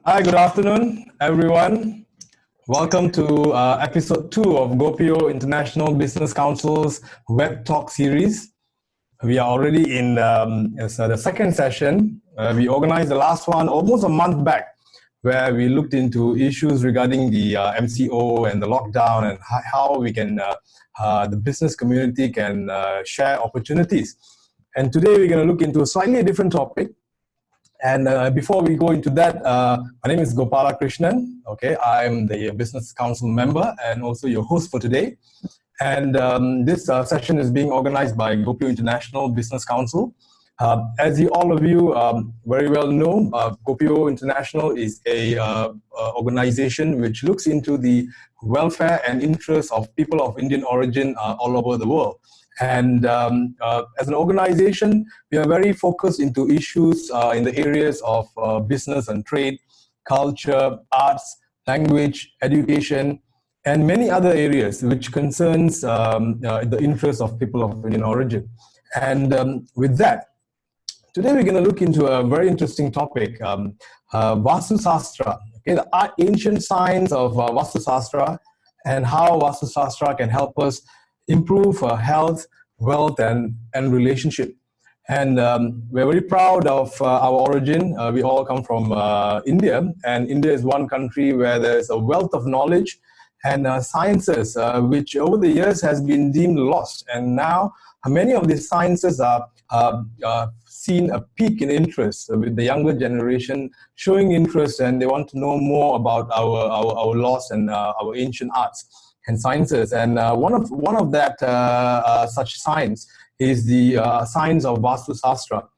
Hi, good afternoon, everyone. Welcome to episode 2 of Gopio International Business Council's Web Talk series. We are already in the second session. We organized the last one almost a month back, where we looked into issues regarding the MCO and the lockdown and how we can, the business community can share opportunities. And today we're going to look into a slightly different topic. And before we go into that, my name is Gopala Krishnan. Okay, I'm the Business Council member and also your host for today. And this session is being organized by Gopio International Business Council. As all of you very well know, Gopio International is a organization which looks into the welfare and interests of people of Indian origin all over the world. And as an organization, we are very focused into issues in the areas of business and trade, culture, arts, language, education, and many other areas which concerns the interests of people of Indian origin. And with that, today we're going to look into a very interesting topic, Vastu Sastra, okay, the ancient science of Vastu Sastra and how Vastu Sastra can help us improve health, wealth, and relationship. And we're very proud of our origin. We all come from India, and India is one country where there's a wealth of knowledge and sciences, which over the years has been deemed lost. And now many of these sciences are seen a peak in interest with the younger generation showing interest, and they want to know more about our lost and our ancient arts and sciences. And one of that such science is the science of Vastu Sastra.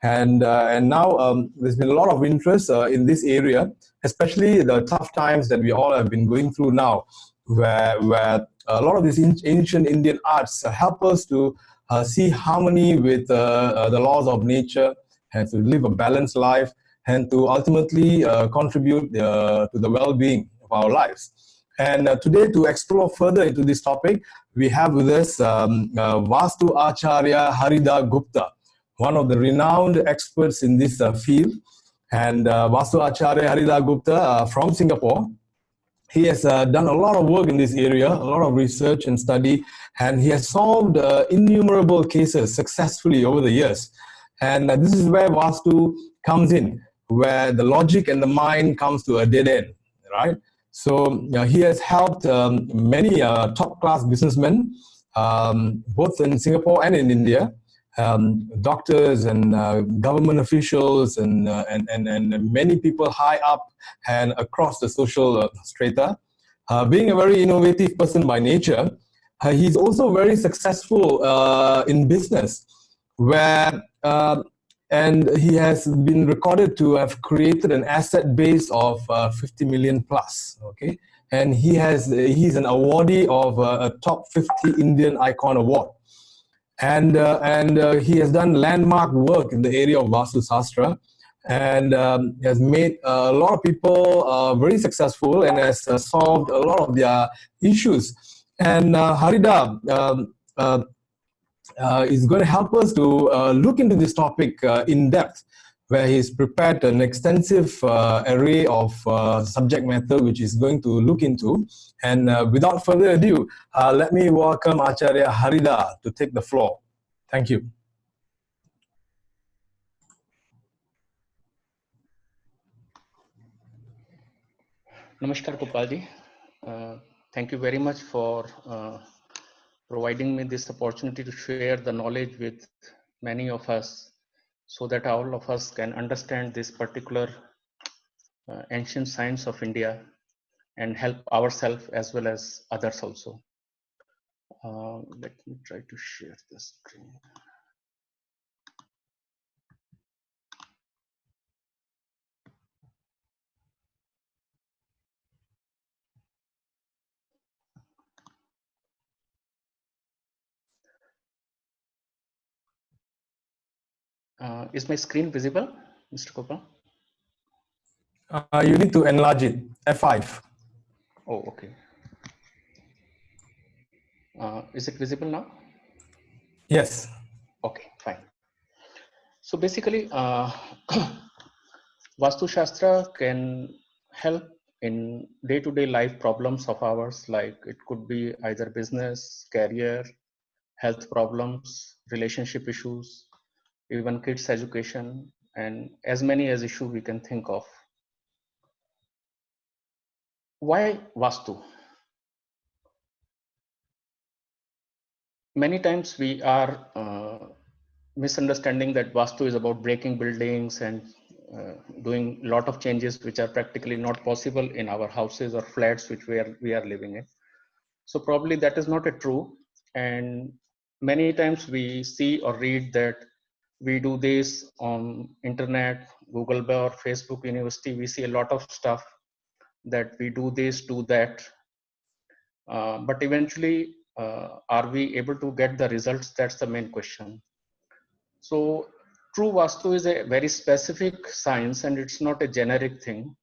And now there's been a lot of interest in this area, especially the tough times that we all have been going through now, where a lot of these ancient Indian arts help us to see harmony with the laws of nature and to live a balanced life and to ultimately contribute to the well-being of our lives. And today, to explore further into this topic, we have with us Vastu Acharya Harida Gupta, one of the renowned experts in this field. And Vastu Acharya Harida Gupta from Singapore. He has done a lot of work in this area, a lot of research and study, and he has solved innumerable cases successfully over the years. And this is where Vastu comes in, where the logic and the mind comes to a dead end, right? So he has helped many top-class businessmen, both in Singapore and in India, doctors and government officials and many people high up and across the social strata. Being a very innovative person by nature, he's also very successful in business, where and he has been recorded to have created an asset base of 50 million plus. Okay, and he's an awardee of a top 50 Indian Icon Award. And he has done landmark work in the area of Vastu Sastra, and has made a lot of people very successful and has solved a lot of their issues. And Harida is going to help us to look into this topic in depth, where he's prepared an extensive array of subject matter which he's going to look into. And without further ado, let me welcome Acharya Harida to take the floor. Thank you. Namaskar, Gopalji. Thank you very much for providing me this opportunity to share the knowledge with many of us, so that all of us can understand this particular ancient science of India and help ourselves as well as others also. Let me try to share the screen. Is my screen visible, Mr. Gopal? You need to enlarge it, F5. Oh, okay. Is it visible now? Yes. Okay, fine. So basically, Vastu Shastra can help in day-to-day life problems of ours, like it could be either business, career, health problems, relationship issues, even kids' education, and as many as issues we can think of. Why Vastu? Many times we are misunderstanding that Vastu is about breaking buildings and doing a lot of changes which are practically not possible in our houses or flats which we are living in. So probably that is not a true. And many times we see or read that we do this on internet, Google or Facebook University. We see a lot of stuff that we do this, do that. But eventually, are we able to get the results? That's the main question. So true Vastu is a very specific science and it's not a generic thing.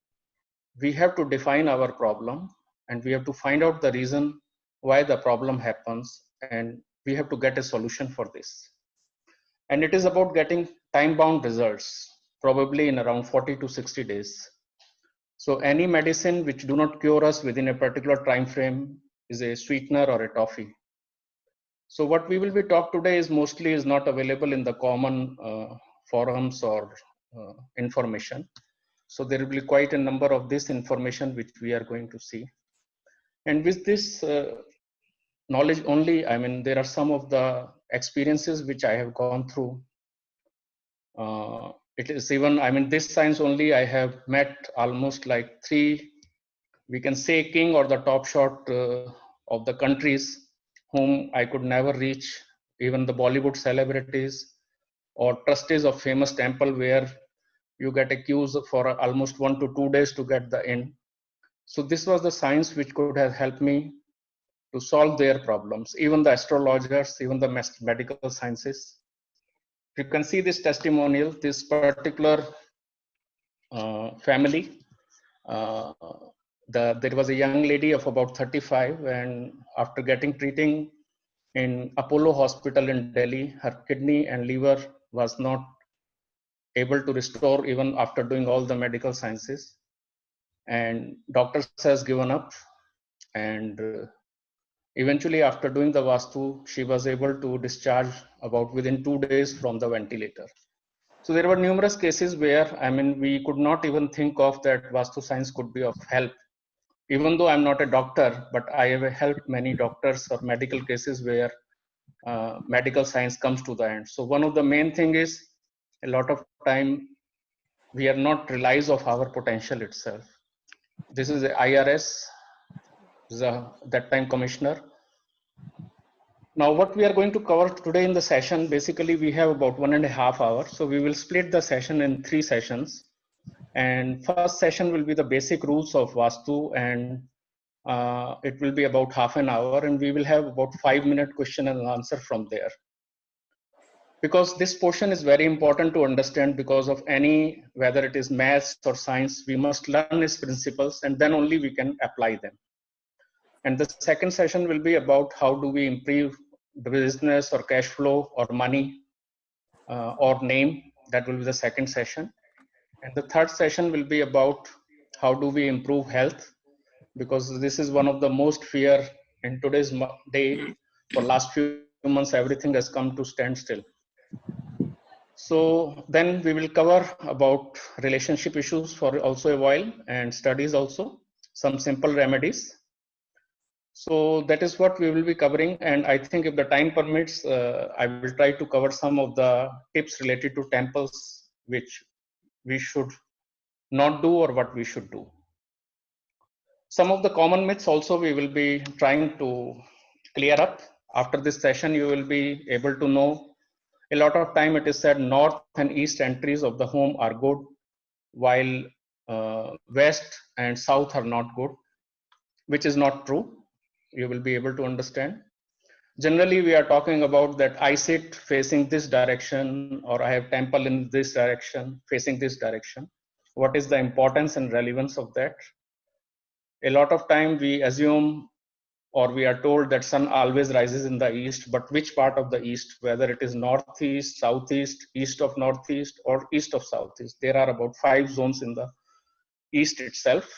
We have to define our problem and we have to find out the reason why the problem happens and we have to get a solution for this. And it is about getting time-bound results, probably in around 40 to 60 days. So any medicine which do not cure us within a particular time frame is a sweetener or a toffee. So what we will be talk today is mostly is not available in the common forums or information. So there will be quite a number of this information which we are going to see. And with this knowledge only, I mean, there are some of the experiences which I have gone through. It is even, I mean, this science only, I have met almost like 3, we can say king or the top shot of the countries whom I could never reach, even the Bollywood celebrities or trustees of famous temple where you get accused for almost 1 to 2 days to get the in. So this was the science which could have helped me to solve their problems, even the astrologers, even the medical sciences. You can see this testimonial, this particular family. There was a young lady of about 35 and after getting treating in Apollo hospital in Delhi, her kidney and liver was not able to restore even after doing all the medical sciences. And doctors has given up and eventually after doing the Vastu, she was able to discharge about within 2 days from the ventilator. So there were numerous cases where, I mean, we could not even think of that Vastu science could be of help. Even though I'm not a doctor, but I have helped many doctors or medical cases where medical science comes to the end. So one of the main thing is a lot of time we are not realize of our potential itself. This is the IRS, that time commissioner. Now what we are going to cover today in the session, basically we have about 1.5 hours. So we will split the session in 3 sessions. And first session will be the basic rules of Vastu and it will be about half an hour and we will have about 5-minute question and answer from there. Because this portion is very important to understand because of any, whether it is maths or science, we must learn its principles and then only we can apply them. And the second session will be about how do we improve the business or cash flow or money or name. That will be the second session. And the third session will be about how do we improve health, because this is one of the most fear in today's day. For last few months, everything has come to standstill. So then we will cover about relationship issues for also a while and studies also, some simple remedies. So that is what we will be covering. And I think if the time permits, I will try to cover some of the tips related to temples, which we should not do or what we should do. Some of the common myths also we will be trying to clear up. After this session, you will be able to know a lot of time it is said north and east entries of the home are good, while west and south are not good, which is not true. You will be able to understand. Generally, we are talking about that I sit facing this direction or I have temple in this direction, facing this direction. What is the importance and relevance of that? A lot of time we assume or we are told that sun always rises in the east, but which part of the east, whether it is northeast, southeast, east of northeast, or east of southeast. There are about 5 zones in the east itself.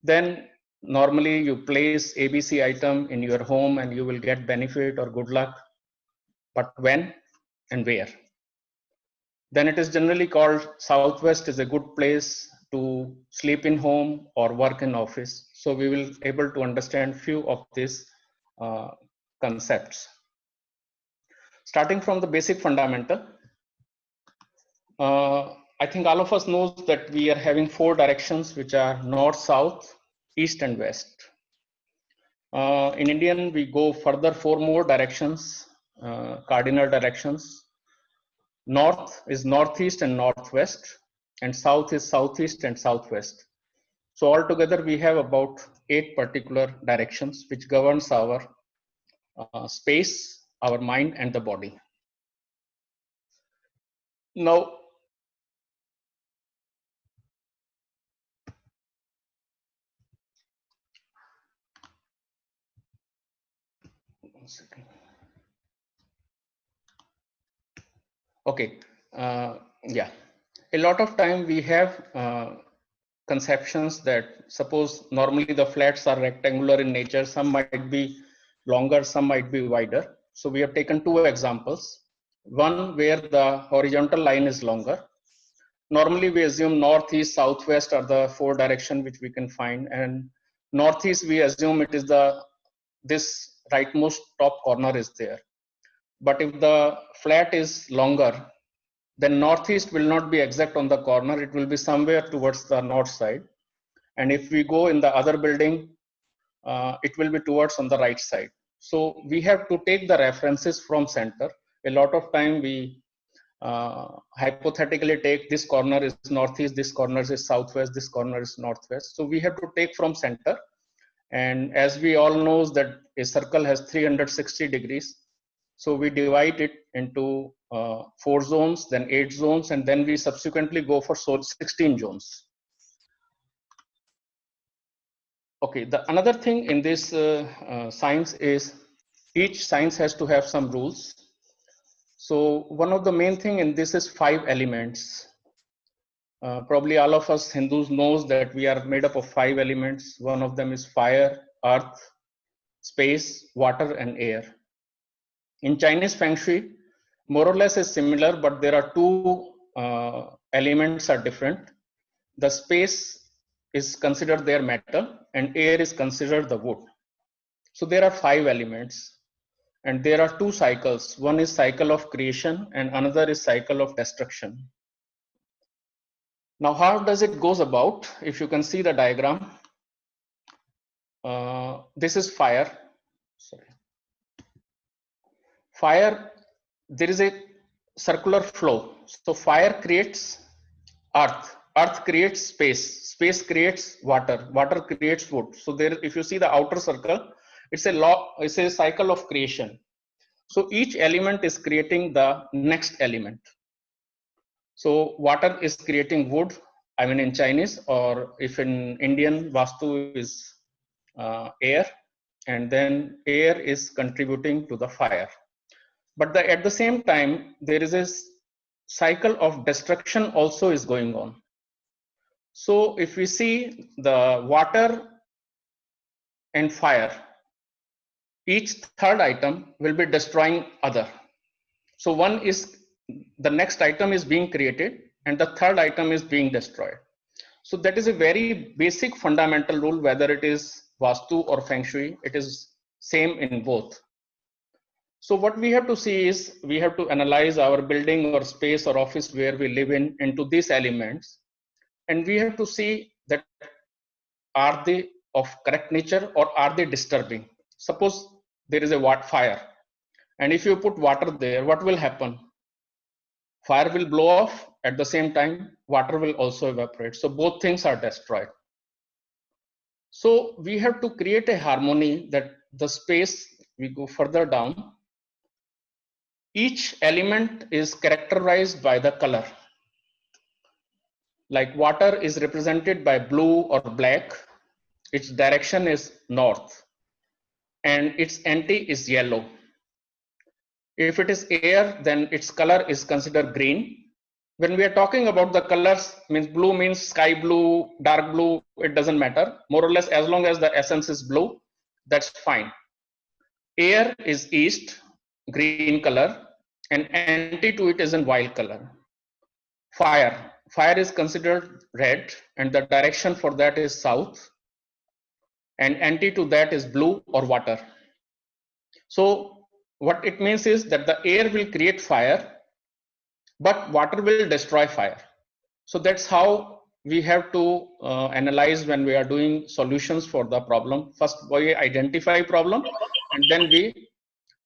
Then normally you place ABC item in your home and you will get benefit or good luck, but when and where? Then it is generally called southwest is a good place to sleep in home or work in office. So we will able to understand few of these concepts. Starting from the basic fundamental, I think all of us knows that we are having 4 directions, which are north, south, east, and west. In Indian, we go further 4 more directions, cardinal directions. North is northeast and northwest, and south is southeast and southwest. So altogether, we have about 8 particular directions which governs our space, our mind, and the body. Now, one second. Okay, yeah. A lot of time we have conceptions that suppose normally the flats are rectangular in nature, some might be longer, some might be wider. So we have taken 2 examples. One where the horizontal line is longer. Normally we assume northeast, southwest are the 4 direction which we can find, and northeast we assume it is this rightmost top corner is there. But if the flat is longer, then northeast will not be exact on the corner, it will be somewhere towards the north side. And if we go in the other building, it will be towards on the right side. So we have to take the references from center. A lot of time we hypothetically take this corner is northeast, this corner is southwest, this corner is northwest. So we have to take from center. And as we all know that a circle has 360 degrees. So we divide it into 4 zones, then 8 zones, and then we subsequently go for 16 zones. Okay, the another thing in this science is each science has to have some rules. So one of the main thing in this is 5 elements. Probably all of us Hindus knows that we are made up of 5 elements. One of them is fire, earth, space, water, and air. In Chinese Feng Shui, more or less is similar, but there are 2 elements are different. The space is considered their metal and air is considered the wood. So there are 5 elements and there are 2 cycles. One is cycle of creation and another is cycle of destruction. Now, how does it goes about? If you can see the diagram, this is fire. Sorry. Fire, there is a circular flow. So fire creates earth, earth creates space, space creates water, water creates wood. So there, if you see the outer circle, it's a cycle of creation. So each element is creating the next element. So water is creating wood, I mean in Chinese, or if in Indian, Vastu is air, and then air is contributing to the fire. But at the same time, there is a cycle of destruction also is going on. So if we see the water and fire, each third item will be destroying other. So one is, the next item is being created and the third item is being destroyed. So that is a very basic fundamental rule, whether it is Vastu or Feng Shui, it is same in both. So what we have to see is we have to analyze our building or space or office where we live in into these elements. And we have to see that are they of correct nature or are they disturbing? Suppose there is a fire. And if you put water there, what will happen? Fire will blow off, at the same time, water will also evaporate. So both things are destroyed. So we have to create a harmony that the space, we go further down, each element is characterized by the color. Like water is represented by blue or black, its direction is north. and its anti is yellow. If it is air, then its color is considered green. When we are talking about the colors, means blue means sky blue, dark blue, it doesn't matter. More or less, as long as the essence is blue, that's fine. Air is east, green color, and anti to it is in white color. Fire is considered red, and the direction for that is south, and anti to that is blue or water. So what it means is that the air will create fire, but water will destroy fire. So that's how we have to analyze when we are doing solutions for the problem. First we identify problem, and then we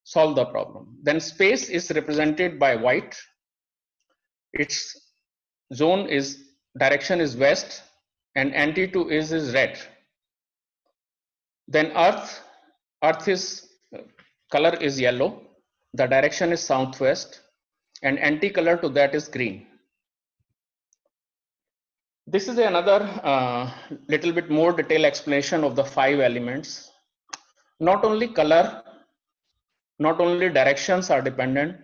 solve the problem. Then space is represented by white. Its zone is direction is west, and anti to is red. Then earth is color is yellow, the direction is southwest, and anti color to that is green. This is another little bit more detailed explanation of the 5 elements. Not only color, not only directions are dependent,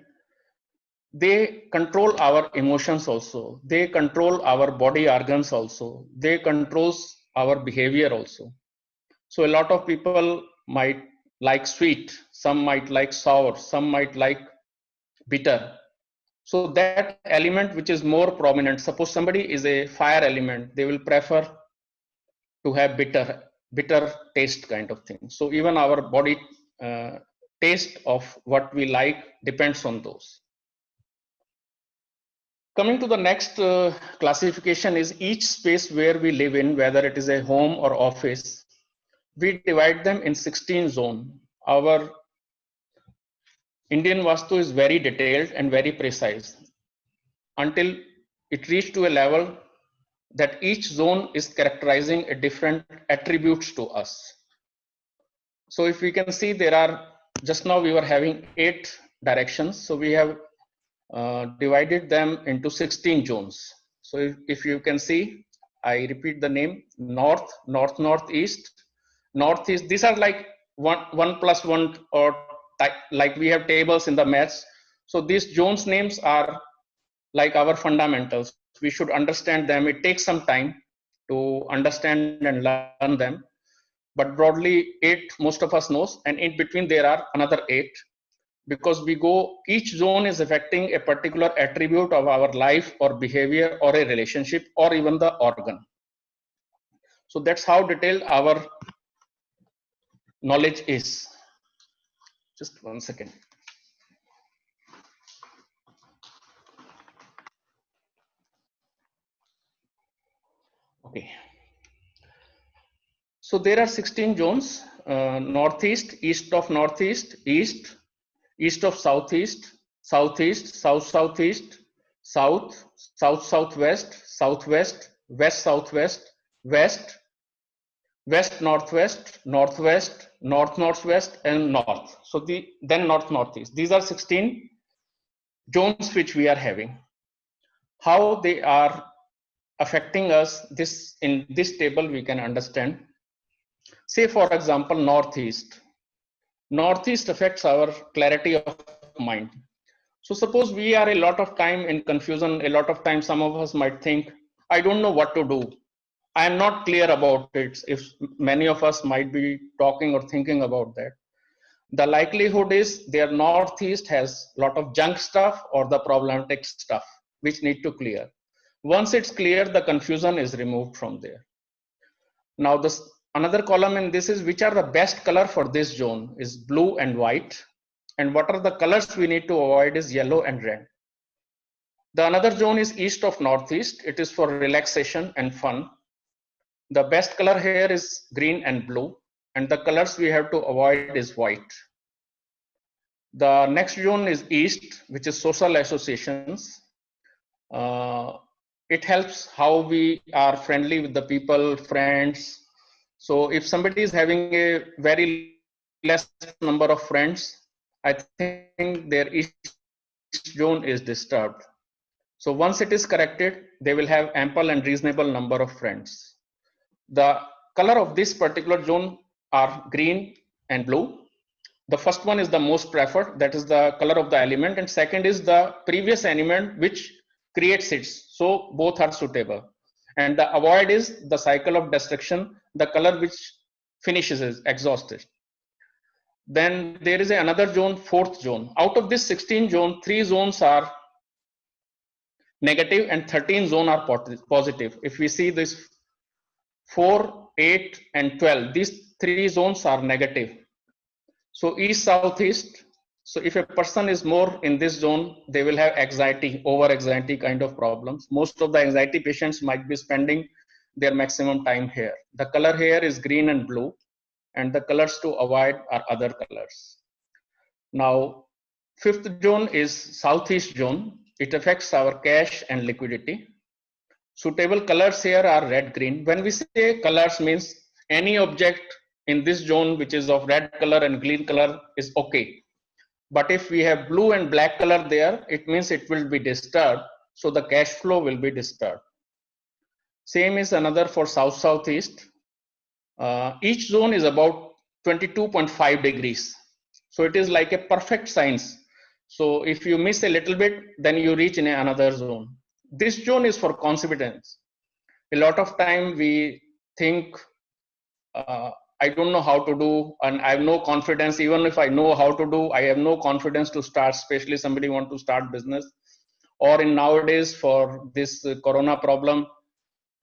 they control our emotions also, they control our body organs also, they controls our behavior also. So a lot of people might like sweet, some might like sour, some might like bitter. So that element which is more prominent, suppose somebody is a fire element, they will prefer to have bitter taste kind of thing. So even our body taste of what we like depends on those. Coming to the next classification is each space where we live in, whether it is a home or office, we divide them in 16 zones. Our Indian Vastu is very detailed and very precise until it reached to a level that each zone is characterizing a different attributes to us. So if we can see, there are, just now we were having 8 directions. So we have divided them into 16 zones. So if you can see, I repeat the name: north, north, northeast, northeast. These are like 1 plus 1, or like we have tables in the maths. So these zones names are like our fundamentals. We should understand them. It takes some time to understand and learn them, but broadly 8 most of us knows, and in between there are another 8, because we go, each zone is affecting a particular attribute of our life or behavior or a relationship or even the organ. So that's how detailed our knowledge is. Just 1 second. Okay. So there are 16 zones: northeast, east of northeast, east, east of southeast, southeast, south southeast, south, south southwest, southwest, west southwest, west, west northwest, northwest, north northwest, and north. So then north northeast. These are 16 zones which we are having. How they are affecting us, this in this table we can understand. Say for example, northeast. Northeast affects our clarity of mind. So suppose we are a lot of time in confusion, a lot of time some of us might think, I don't know what to do. I am not clear about it. If many of us might be talking or thinking about that, the likelihood is their northeast has a lot of junk stuff or the problematic stuff which need to clear. Once it's clear, the confusion is removed from there. Now this another column in this is which are the best color for this zone is blue and white, and what are the colors we need to avoid is yellow and red. The another zone is east of northeast. It is for relaxation and fun. The best color here is green and blue, and the colors we have to avoid is white. The next zone is east, which is social associations. It helps how we are friendly with the people, friends. So if somebody is having a very less number of friends, I think their east zone is disturbed. So once it is corrected, they will have ample and reasonable number of friends. The color of this particular zone are green and blue, The first one is the most preferred, that is the color of the element, and second is the previous element which creates it. So both are suitable. And the avoid is the cycle of destruction, the color which finishes is exhausted. Then there is another zone, fourth zone. Out of this 16 zone, 3 zones are negative and 13 zone are positive. If we see this 4, 8 and 12, these 3 zones are negative. So east, southeast. So if a person is more in this zone, they will have anxiety, over anxiety kind of problems. Most of the anxiety patients might be spending their maximum time here. The color here is green and blue, and the colors to avoid are other colors. Now, fifth zone is southeast zone. It affects our cash and liquidity. Suitable colors here are red, green. When we say colors, means any object in this zone which is of red color and green color is okay. But if we have blue and black color there, it means it will be disturbed. So the cash flow will be disturbed. Same is another for south, southeast. Each zone is about 22.5 degrees. So it is like a perfect science. So if you miss a little bit, then you reach in another zone. This zone is for confidence. A lot of time we think, I don't know how to do, and I have no confidence. Even if I know how to do, I have no confidence to start, especially somebody want to start business. Or in nowadays for this corona problem,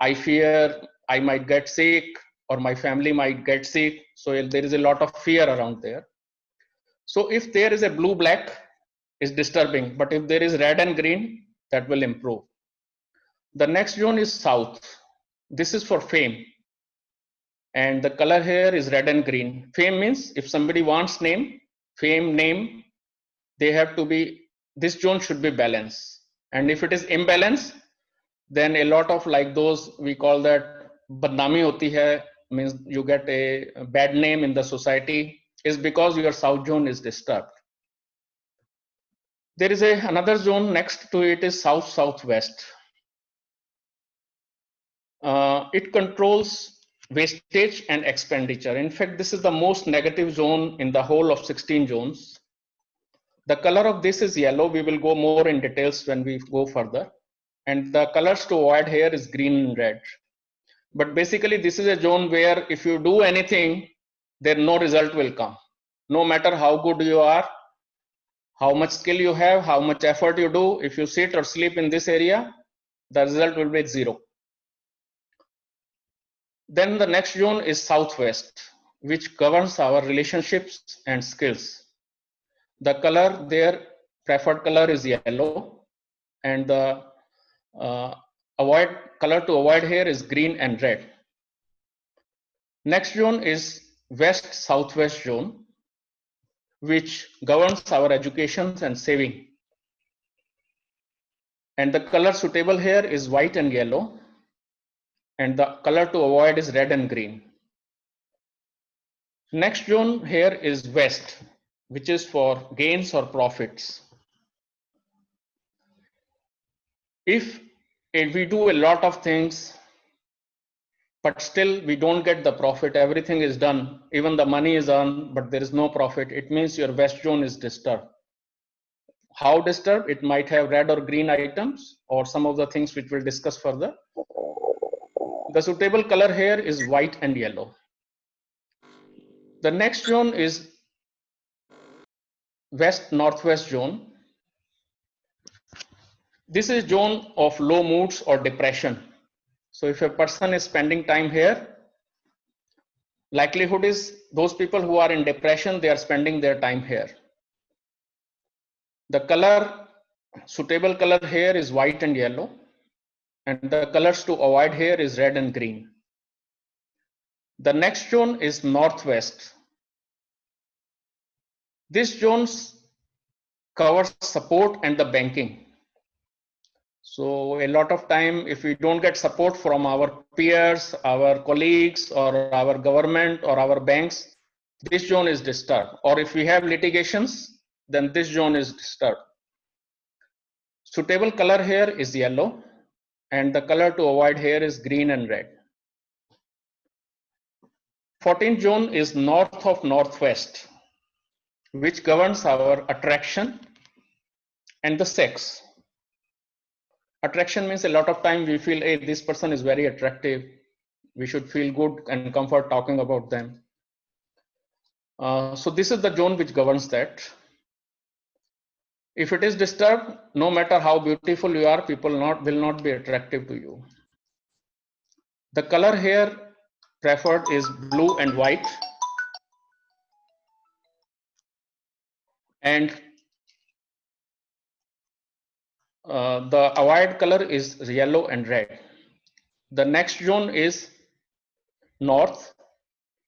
I fear I might get sick or my family might get sick. So there is a lot of fear around there. So if there is a blue black, is disturbing, but if there is red and green, that will improve. The next zone is south. This is for fame, and the color here is red and green. Fame means if somebody wants name, fame name, they have to be, this zone should be balanced. And if it is imbalance, then a lot of like those, we call that badnami hoti hai, means you get a bad name in the society, is because your south zone is disturbed. There is another zone next to it is south southwest. It controls wastage and expenditure. In fact, this is the most negative zone in the whole of 16 zones. The color of this is yellow. We will go more in details when we go further. And the colors to avoid here is green and red. But basically, this is a zone where if you do anything, then no result will come. No matter how good you are, how much skill you have, how much effort you do, if you sit or sleep in this area, the result will be 0. Then the next zone is southwest, which governs our relationships and skills. The color there, preferred color is yellow, and the color to avoid here is green and red. Next zone is west southwest zone, which governs our education and saving. And the color suitable here is white and yellow, and the color to avoid is red and green. Next zone here is west, which is for gains or profits. If we do a lot of things, but still we don't get the profit, everything is done, even the money is earned, but there is no profit, it means your west zone is disturbed. How disturbed? It might have red or green items or some of the things which we'll discuss further. The suitable color here is white and yellow. The next zone is west northwest zone. This is zone of low moods or depression. So if a person is spending time here, likelihood is those people who are in depression, they are spending their time here. The color, suitable color here is white and yellow, and the colors to avoid here is red and green. The next zone is northwest. This zone covers support and the banking. So a lot of time, if we don't get support from our peers, our colleagues, or our government or our banks, this zone is disturbed. Or if we have litigations, then this zone is disturbed. Suitable color here is yellow, and the color to avoid here is green and red. 14th zone is north of northwest. which governs our attraction and the sex. Attraction means a lot of time we feel, hey, this person is very attractive. We should feel good and comfort talking about them. So this is the zone which governs that. If it is disturbed, no matter how beautiful you are, people will not be attractive to you. The color here preferred is blue and white. And the avoid color is yellow and red. The next zone is north,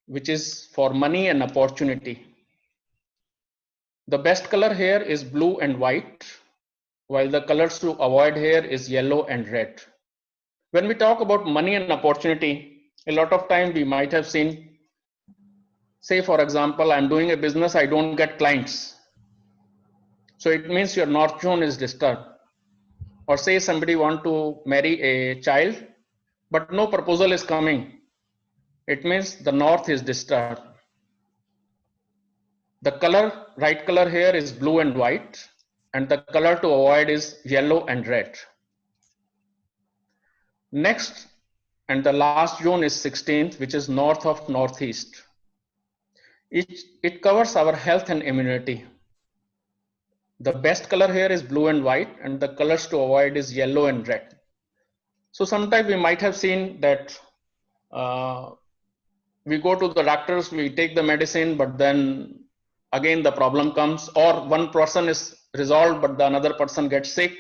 which is for money and opportunity. The best color here is blue and white, while the colors to avoid here is yellow and red. When we talk about money and opportunity, a lot of time we might have seen, say for example, I'm doing a business, I don't get clients. So it means your north zone is disturbed. Or say somebody want to marry a child, but no proposal is coming. It means the north is disturbed. The color, right color here is blue and white, and the color to avoid is yellow and red. Next, and the last zone is 16th, which is north of northeast. It covers our health and immunity. The best color here is blue and white, and the colors to avoid is yellow and red. So sometimes we might have seen that we go to the doctors, we take the medicine, but then again the problem comes, or one person is resolved, but the another person gets sick.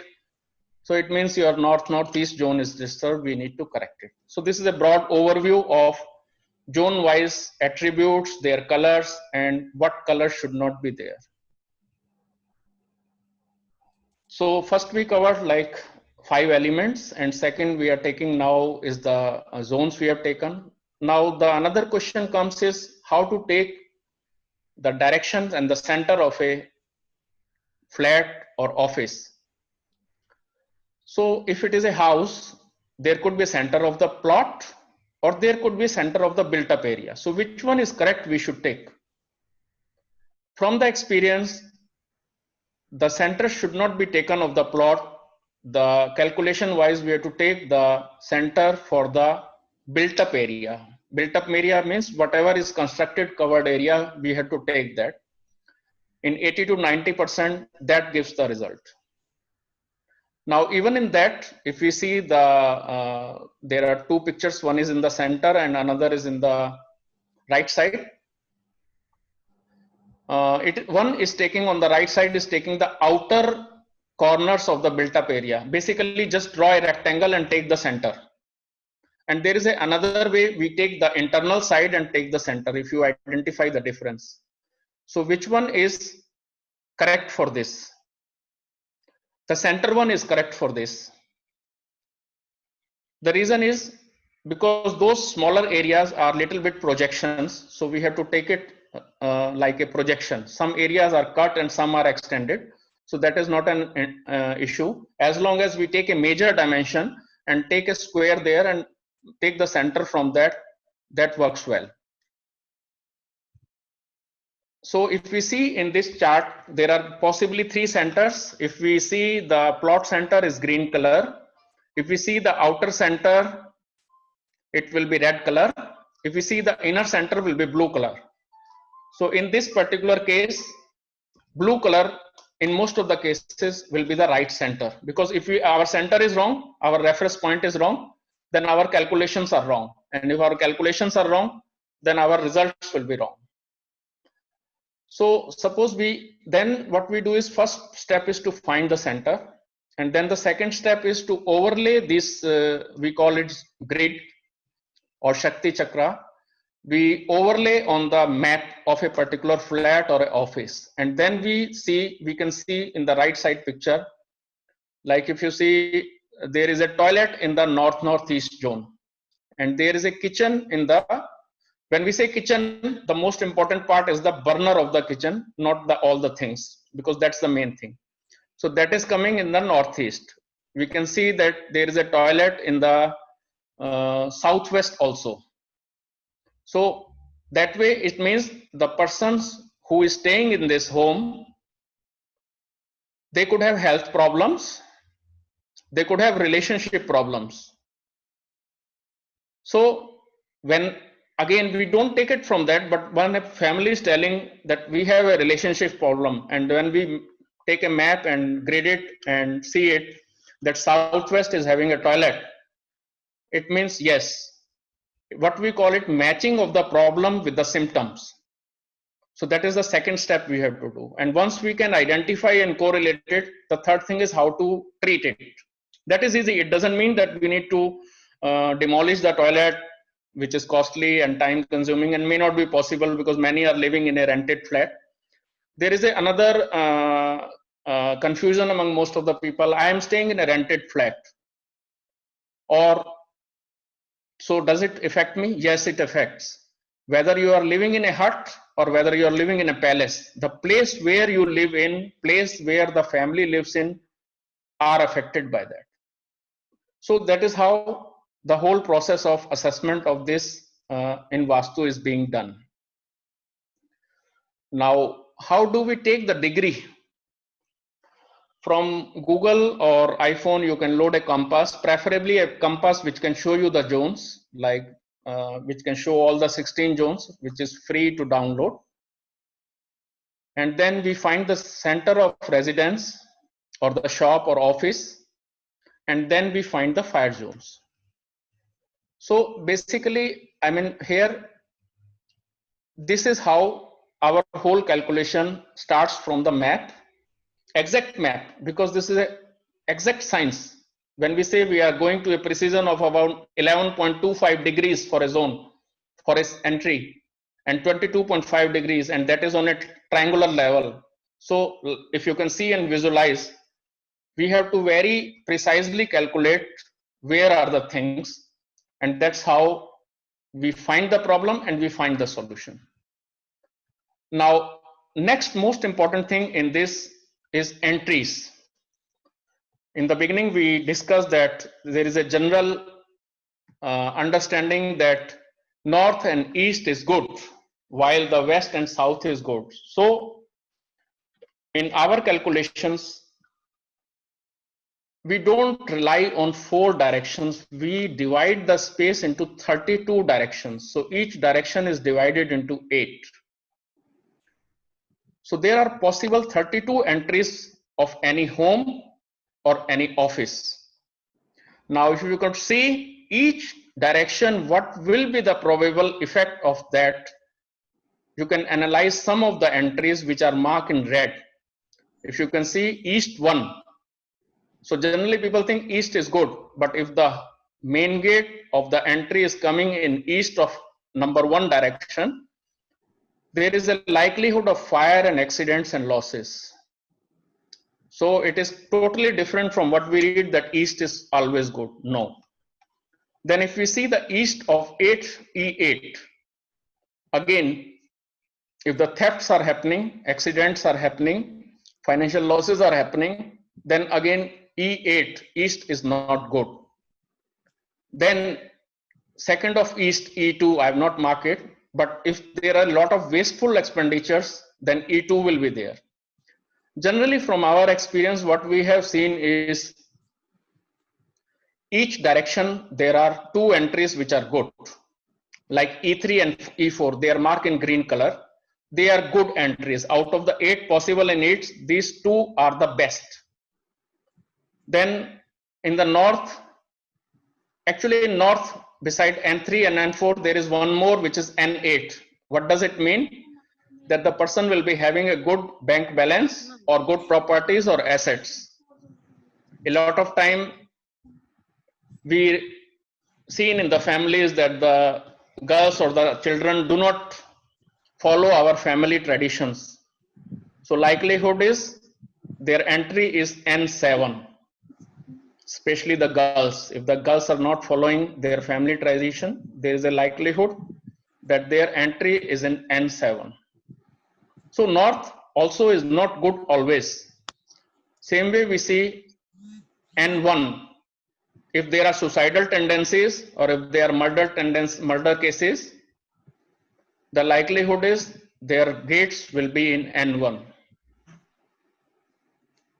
So it means your northeast zone is disturbed. We need to correct it. So this is a broad overview of zone-wise attributes, their colors, and what colors should not be there. So first we covered like 5 elements, and second we are taking now is the zones we have taken. Now the another question comes is how to take the directions and the center of a flat or office. So if it is a house, there could be a center of the plot or there could be a center of the built up area. So which one is correct we should take? From the experience, the center should not be taken of the plot. The calculation wise, we have to take the center for the built up area. Built up area means whatever is constructed covered area, we have to take that. In 80 to 90%, that gives the result. Now, even in that, if we see the, there are 2 pictures, one is in the center and another is in the right side. One is taking on the right side is taking the outer corners of the built up area. Basically just draw a rectangle and take the center. And there is another way we take the internal side and take the center if you identify the difference. So which one is correct for this? The center one is correct for this. The reason is because those smaller areas are little bit projections. So we have to take it like a projection. Some areas are cut and some are extended. So that is not an issue. As long as we take a major dimension and take a square there and take the center from that, that works well. So if we see in this chart, there are possibly 3 centers. If we see the plot center is green color. If we see the outer center, it will be red color. If we see the inner center will be blue color. So in this particular case, blue color in most of the cases will be the right center, because if our center is wrong, our reference point is wrong, then our calculations are wrong. And if our calculations are wrong, then our results will be wrong. So suppose then what we do is first step is to find the center. And then the second step is to overlay this, we call it grid or Shakti Chakra. We overlay on the map of a particular flat or office. And then we can see in the right side picture, like if you see, there is a toilet in the northeast zone. And there is a kitchen in the, when we say kitchen, the most important part is the burner of the kitchen, not all the things, because that's the main thing. So that is coming in the northeast. We can see that there is a toilet in the southwest also. So that way it means the persons who is staying in this home, they could have health problems, they could have relationship problems. So when again, we don't take it from that, but when a family is telling that we have a relationship problem, and when we take a map and grade it and see it that Southwest is having a toilet, it means yes, what we call it matching of the problem with the symptoms. So that is the second step we have to do. And once we can identify and correlate it, the third thing is how to treat it. That is easy. It doesn't mean that we need to demolish the toilet, which is costly and time consuming and may not be possible because many are living in a rented flat. There is another confusion among most of the people. I am staying in a rented flat. Or so does it affect me? Yes, it affects. Whether you are living in a hut or whether you are living in a palace, the place where you live in, place where the family lives in, are affected by that. So that is how the whole process of assessment of this in Vastu is being done. Now, how do we take the degree? From Google or iPhone, you can load a compass, preferably a compass which can show you the zones, like which can show all the 16 zones, which is free to download. And then we find the center of residence or the shop or office, and then we find the fire zones. So basically, I mean, here, this is how our whole calculation starts from the map, exact map, because this is a exact science. When we say we are going to a precision of about 11.25 degrees for a zone, for its entry, and 22.5 degrees, and that is on a triangular level. So if you can see and visualize, we have to very precisely calculate where are the things, and that's how we find the problem and we find the solution. Now, next most important thing in this is entries. In the beginning, we discussed that there is a general understanding that north and east is good, while the west and south is good. So in our calculations, we don't rely on 4 directions. We divide the space into 32 directions. So each direction is divided into 8. So there are possible 32 entries of any home or any office. Now, if you could see each direction, what will be the probable effect of that? You can analyze some of the entries which are marked in red. If you can see east 1. So generally people think east is good, but if the main gate of the entry is coming in east of number 1 direction, there is a likelihood of fire and accidents and losses. So it is totally different from what we read that east is always good. No. Then if we see the east of 8, E8, again, if the thefts are happening, accidents are happening, financial losses are happening, then again E8, east is not good. Then second of east, E2, I have not marked it, but if there are a lot of wasteful expenditures, then E2 will be there. Generally, from our experience, what we have seen is each direction, there are 2 entries which are good. Like E3 and E4, they are marked in green color. They are good entries. Out of the 8 possible in 8, these 2 are the best. Then in the north, actually in north, beside N3 and N4, there is one more which is N8. What does it mean? That the person will be having a good bank balance or good properties or assets. A lot of time we seen in the families that the girls or the children do not follow our family traditions. So likelihood is their entry is N7, especially the girls. If the girls are not following their family tradition, there is a likelihood that their entry is in N7. So north also is not good always. Same way we see N1. If there are suicidal tendencies or if there are murder cases, the likelihood is their gates will be in N1.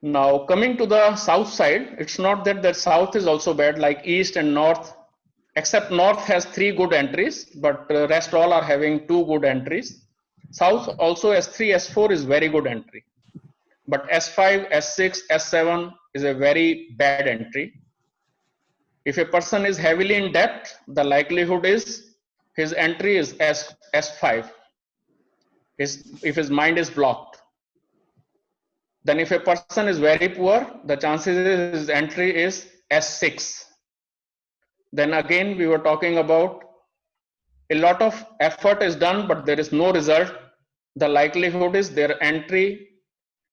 Now coming to the south side, it's not that the south is also bad, like east and north, except north has 3 good entries, but rest all are having 2 good entries. South also S3, S4 is very good entry, but S5, S6, S7 is a very bad entry. If a person is heavily in debt, the likelihood is his entry is S5, if his mind is blocked. Then if a person is very poor, the chances is his entry is S6. Then again, we were talking about a lot of effort is done, but there is no result. The likelihood is their entry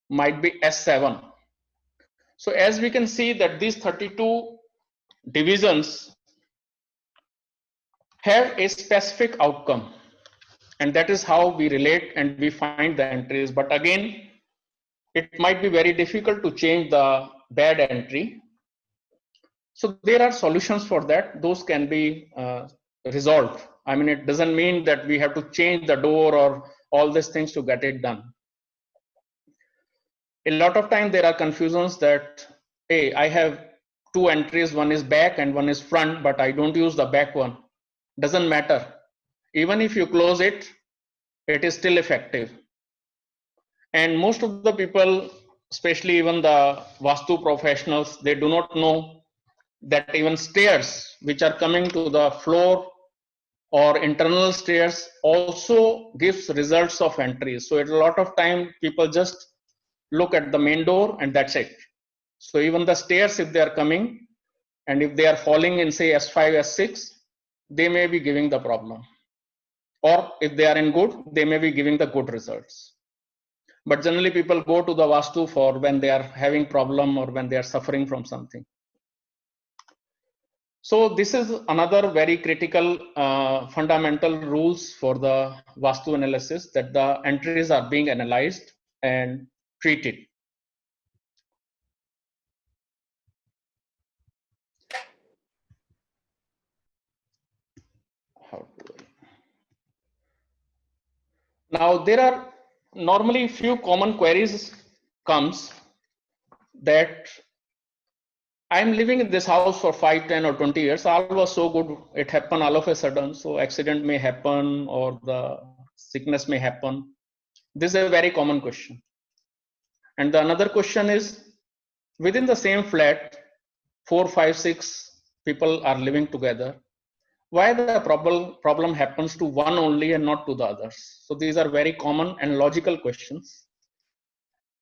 might be S7. So as we can see that these 32 divisions have a specific outcome, and that is how we relate and we find the entries. But again, it might be very difficult to change the bad entry. So there are solutions for that. Those can be resolved. I mean, it doesn't mean that we have to change the door or all these things to get it done. A lot of time there are confusions that, hey, I have 2 entries, one is back and one is front, but I don't use the back one. Doesn't matter. Even if you close it, it is still effective. And most of the people, especially even the Vastu professionals, they do not know that even stairs which are coming to the floor or internal stairs also gives results of entries. So at a lot of time people just look at the main door and that's it. So even the stairs, if they are coming and if they are falling in say S5, S6, they may be giving the problem. Or if they are in good, they may be giving the good results. But generally people go to the Vastu for when they are having problem or when they are suffering from something. So this is another very critical fundamental rules for the Vastu analysis, that the entries are being analyzed and treated. Now there are normally few common queries comes that I'm living in this house for 5, 10 or 20 years. All was so good. It happened all of a sudden. So accident may happen or the sickness may happen. This is a very common question. And the another question is, within the same flat, 4, 5, 6 people are living together. Why the problem happens to one only and not to the others? So these are very common and logical questions,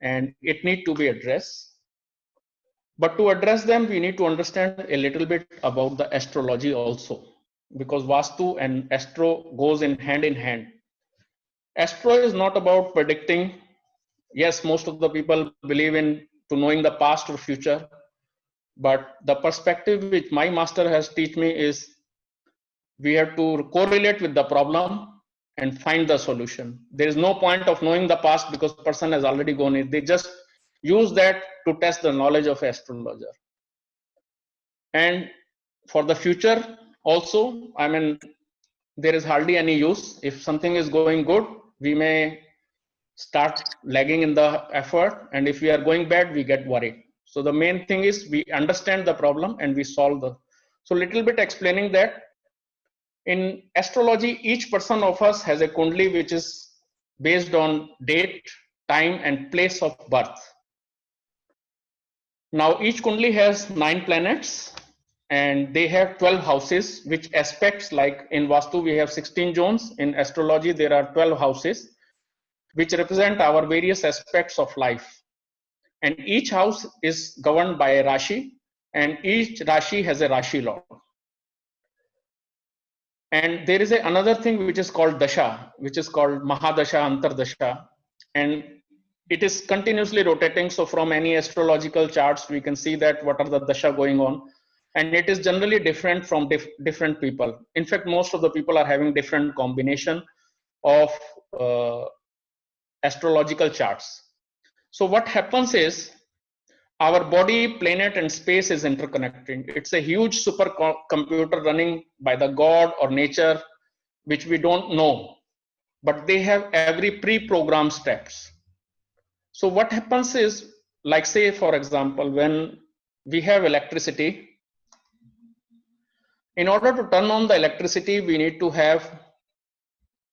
and it need to be addressed. But to address them, we need to understand a little bit about the astrology also, because Vastu and Astro goes in hand. Astro is not about predicting. Yes, most of the people believe in to knowing the past or future, but the perspective which my master has taught me is we have to correlate with the problem and find the solution. There is no point of knowing the past because person has already gone it. They just use that to test the knowledge of astrologer. And for the future also, I mean, there is hardly any use. If something is going good, we may start lagging in the effort, and if we are going bad, we get worried. So the main thing is we understand the problem and we solve the. So little bit explaining that in astrology, each person of us has a kundli which is based on date, time, and place of birth. Now each kundli has 9 planets and they have 12 houses, which aspects, like in Vastu we have 16 zones. In astrology there are 12 houses which represent our various aspects of life, and each house is governed by a Rashi, and each Rashi has a Rashi lord. And there is another thing which is called Dasha, which is called Mahadasha, Antardasha, and it is continuously rotating. So from any astrological charts we can see that what are the Dasha going on, and it is generally different from different people. In fact, most of the people are having different combination of astrological charts. So what happens is our body, planet, and space is interconnected. It's a huge supercomputer running by the God or nature, which we don't know. but they have every pre-programmed steps. So what happens is, like say for example, when we have electricity, in order to turn on the electricity, we need to have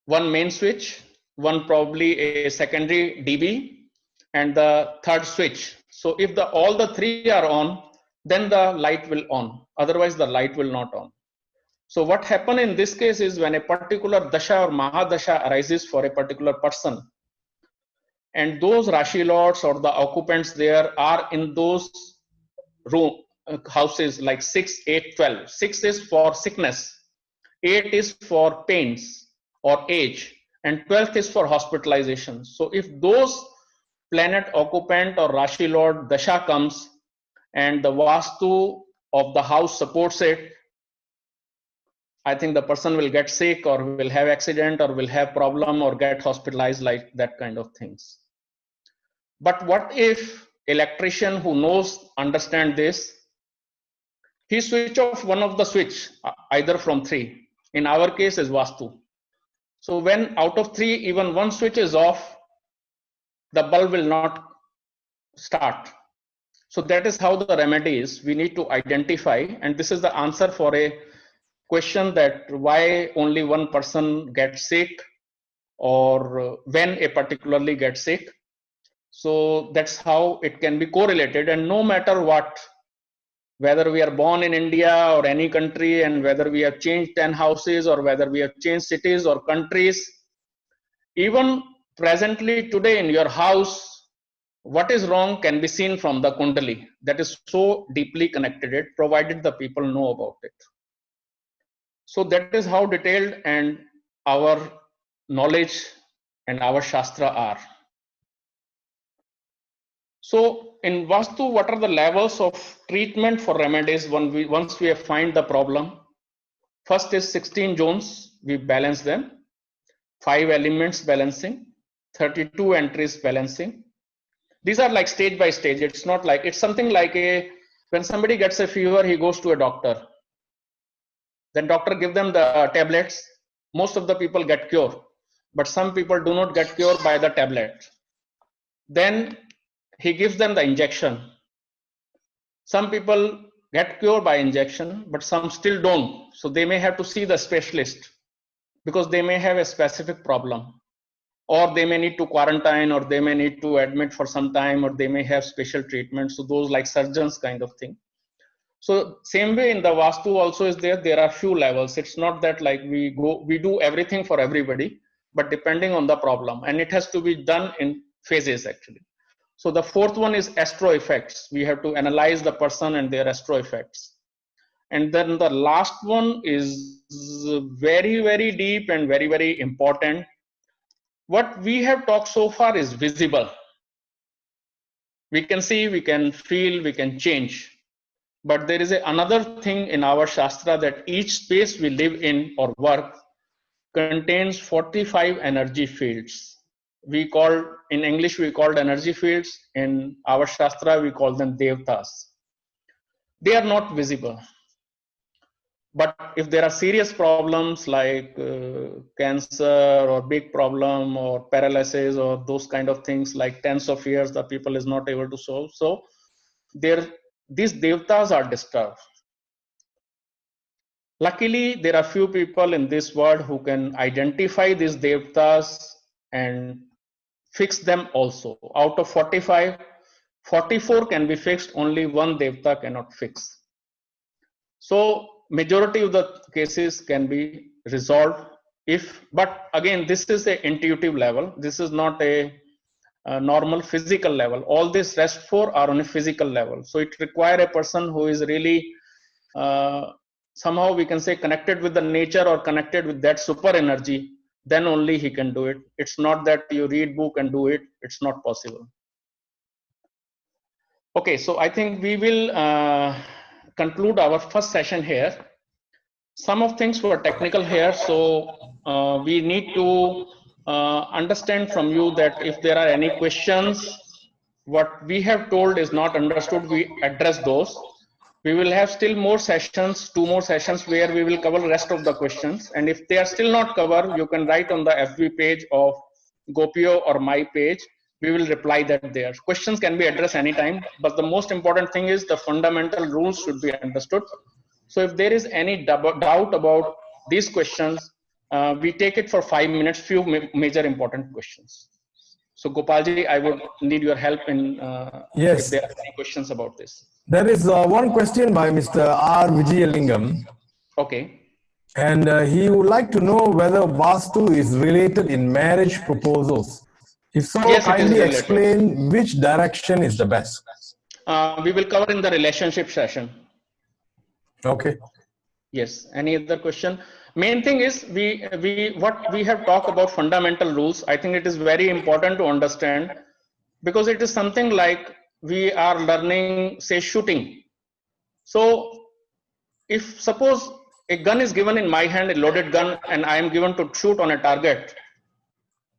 one main switch, one probably a secondary DB, and the third switch. So if all the three are on, then the light will on. Otherwise, the light will not on. So what happen in this case is when a particular dasha or mahadasha arises for a particular person, and those Rashi lords or the occupants there are in those houses like 6, 8, 12. 6 is for sickness, 8 is for pains or age, and 12th is for hospitalization. So if those planet occupant or Rashi lord dasha comes and the vastu of the house supports it, I think the person will get sick or will have accident or will have problem or get hospitalized, like that kind of things. But what if electrician who understand this, he switch off one of the switch, either from 3. In our case is vastu. So when out of 3, even one switch is off, the bulb will not start. So that is how the remedy is. We need to identify, and this is the answer for a question that why only one person gets sick or when a particularly gets sick. So that's how it can be correlated, and no matter what, whether we are born in India or any country, and whether we have changed 10 houses or whether we have changed cities or countries, even presently today in your house, what is wrong can be seen from the Kundali. That is so deeply connected, provided the people know about it. So that is how detailed and our knowledge and our Shastra are. So in Vastu, what are the levels of treatment for remedies once we have find the problem? First is 16 zones, we balance them. 5 elements balancing, 32 entries balancing. These are like stage by stage. It's not like, it's something like when somebody gets a fever, he goes to a doctor. Then doctor give them the tablets. Most of the people get cured, but some people do not get cured by the tablet. Then he gives them the injection. Some people get cured by injection, but some still don't. So they may have to see the specialist because they may have a specific problem, or they may need to quarantine, or they may need to admit for some time, or they may have special treatment. So those like surgeons kind of thing. So same way in the Vastu also is there are few levels. It's not that like we do everything for everybody, but depending on the problem, and it has to be done in phases actually. So the fourth one is astro effects. We have to analyze the person and their astro effects. And then the last one is very, very deep and very, very important. What we have talked so far is visible. We can see, we can feel, we can change. But there is another thing in our Shastra, that each space we live in or work contains 45 energy fields. In English, we called energy fields. In our Shastra, we call them Devtas. They are not visible. But if there are serious problems like cancer or big problem or paralysis or those kind of things, like tens of years the people is not able to solve, so these devtas are disturbed. Luckily, there are few people in this world who can identify these devtas and fix them also. Out of 45, 44 can be fixed, only one devta cannot fix. So majority of the cases can be resolved but again, this is an intuitive level. This is not a normal physical level. All these rest 4 are on a physical level. So it requires a person who is really somehow we can say connected with the nature or connected with that super energy. Then only he can do it. It's not that you read book and do it. It's not possible. Okay, so I think we will conclude our first session here. Some of things were technical here, so we need to understand from you that if there are any questions, what we have told is not understood, we address those. We will have still more sessions, 2 more sessions where we will cover the rest of the questions. And if they are still not covered, you can write on the FB page of Gopio or my page. We will reply that there. Questions can be addressed anytime, but the most important thing is the fundamental rules should be understood. So if there is any doubt about these questions, we take it for 5 minutes, few major important questions. So Gopalji, I would need your help in if Yes. there are any questions about this. There is one question by Mr. R. Vijayalingam, Okay. and he would like to know whether Vastu is related in marriage proposals. If so, Yes, it is kindly related. explain which direction is the best. We will cover in the relationship session. Okay. Yes. Any other question? Main thing is what we have talked about fundamental rules. I think it is very important to understand because it is something like we are learning, say, shooting. So if suppose a gun is given in my hand, a loaded gun, and I am given to shoot on a target,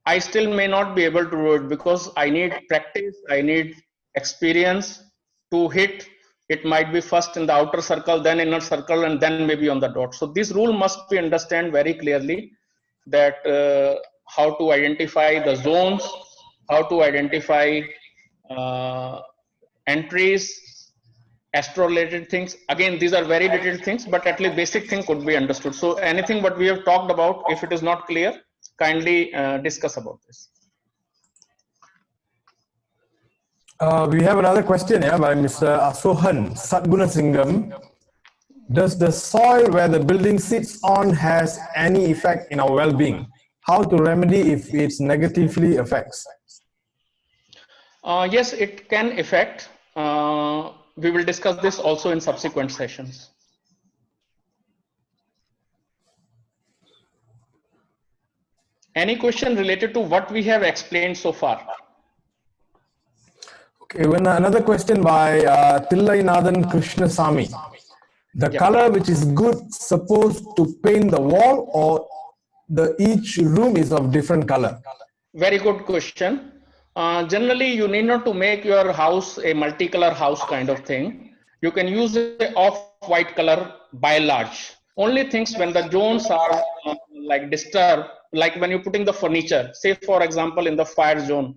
I still may not be able to do it because I need practice, I need experience to hit. It might be first in the outer circle, then inner circle, and then maybe on the dot. So this rule must be understand very clearly that how to identify the zones, how to identify uh, entries, astro-related things. Again, these are very detailed things, but at least basic thing could be understood. So anything what we have talked about, if it is not clear, kindly discuss about this. We have another question here by Mr. Asohan Satgunasingham. Does the soil where the building sits on has any effect in our well-being? How to remedy if it negatively affects? Yes, it can affect. We will discuss this also in subsequent sessions. Any question related to what we have explained so far? Okay, another question by Thillainathan Krishnasamy. The color which is good supposed to paint the wall, or each room is of different color? Very good question. Generally, you need not to make your house a multicolor house kind of thing. You can use a off-white color by large. Only things when the zones are like disturbed, like when you're putting the furniture, say for example in the fire zone,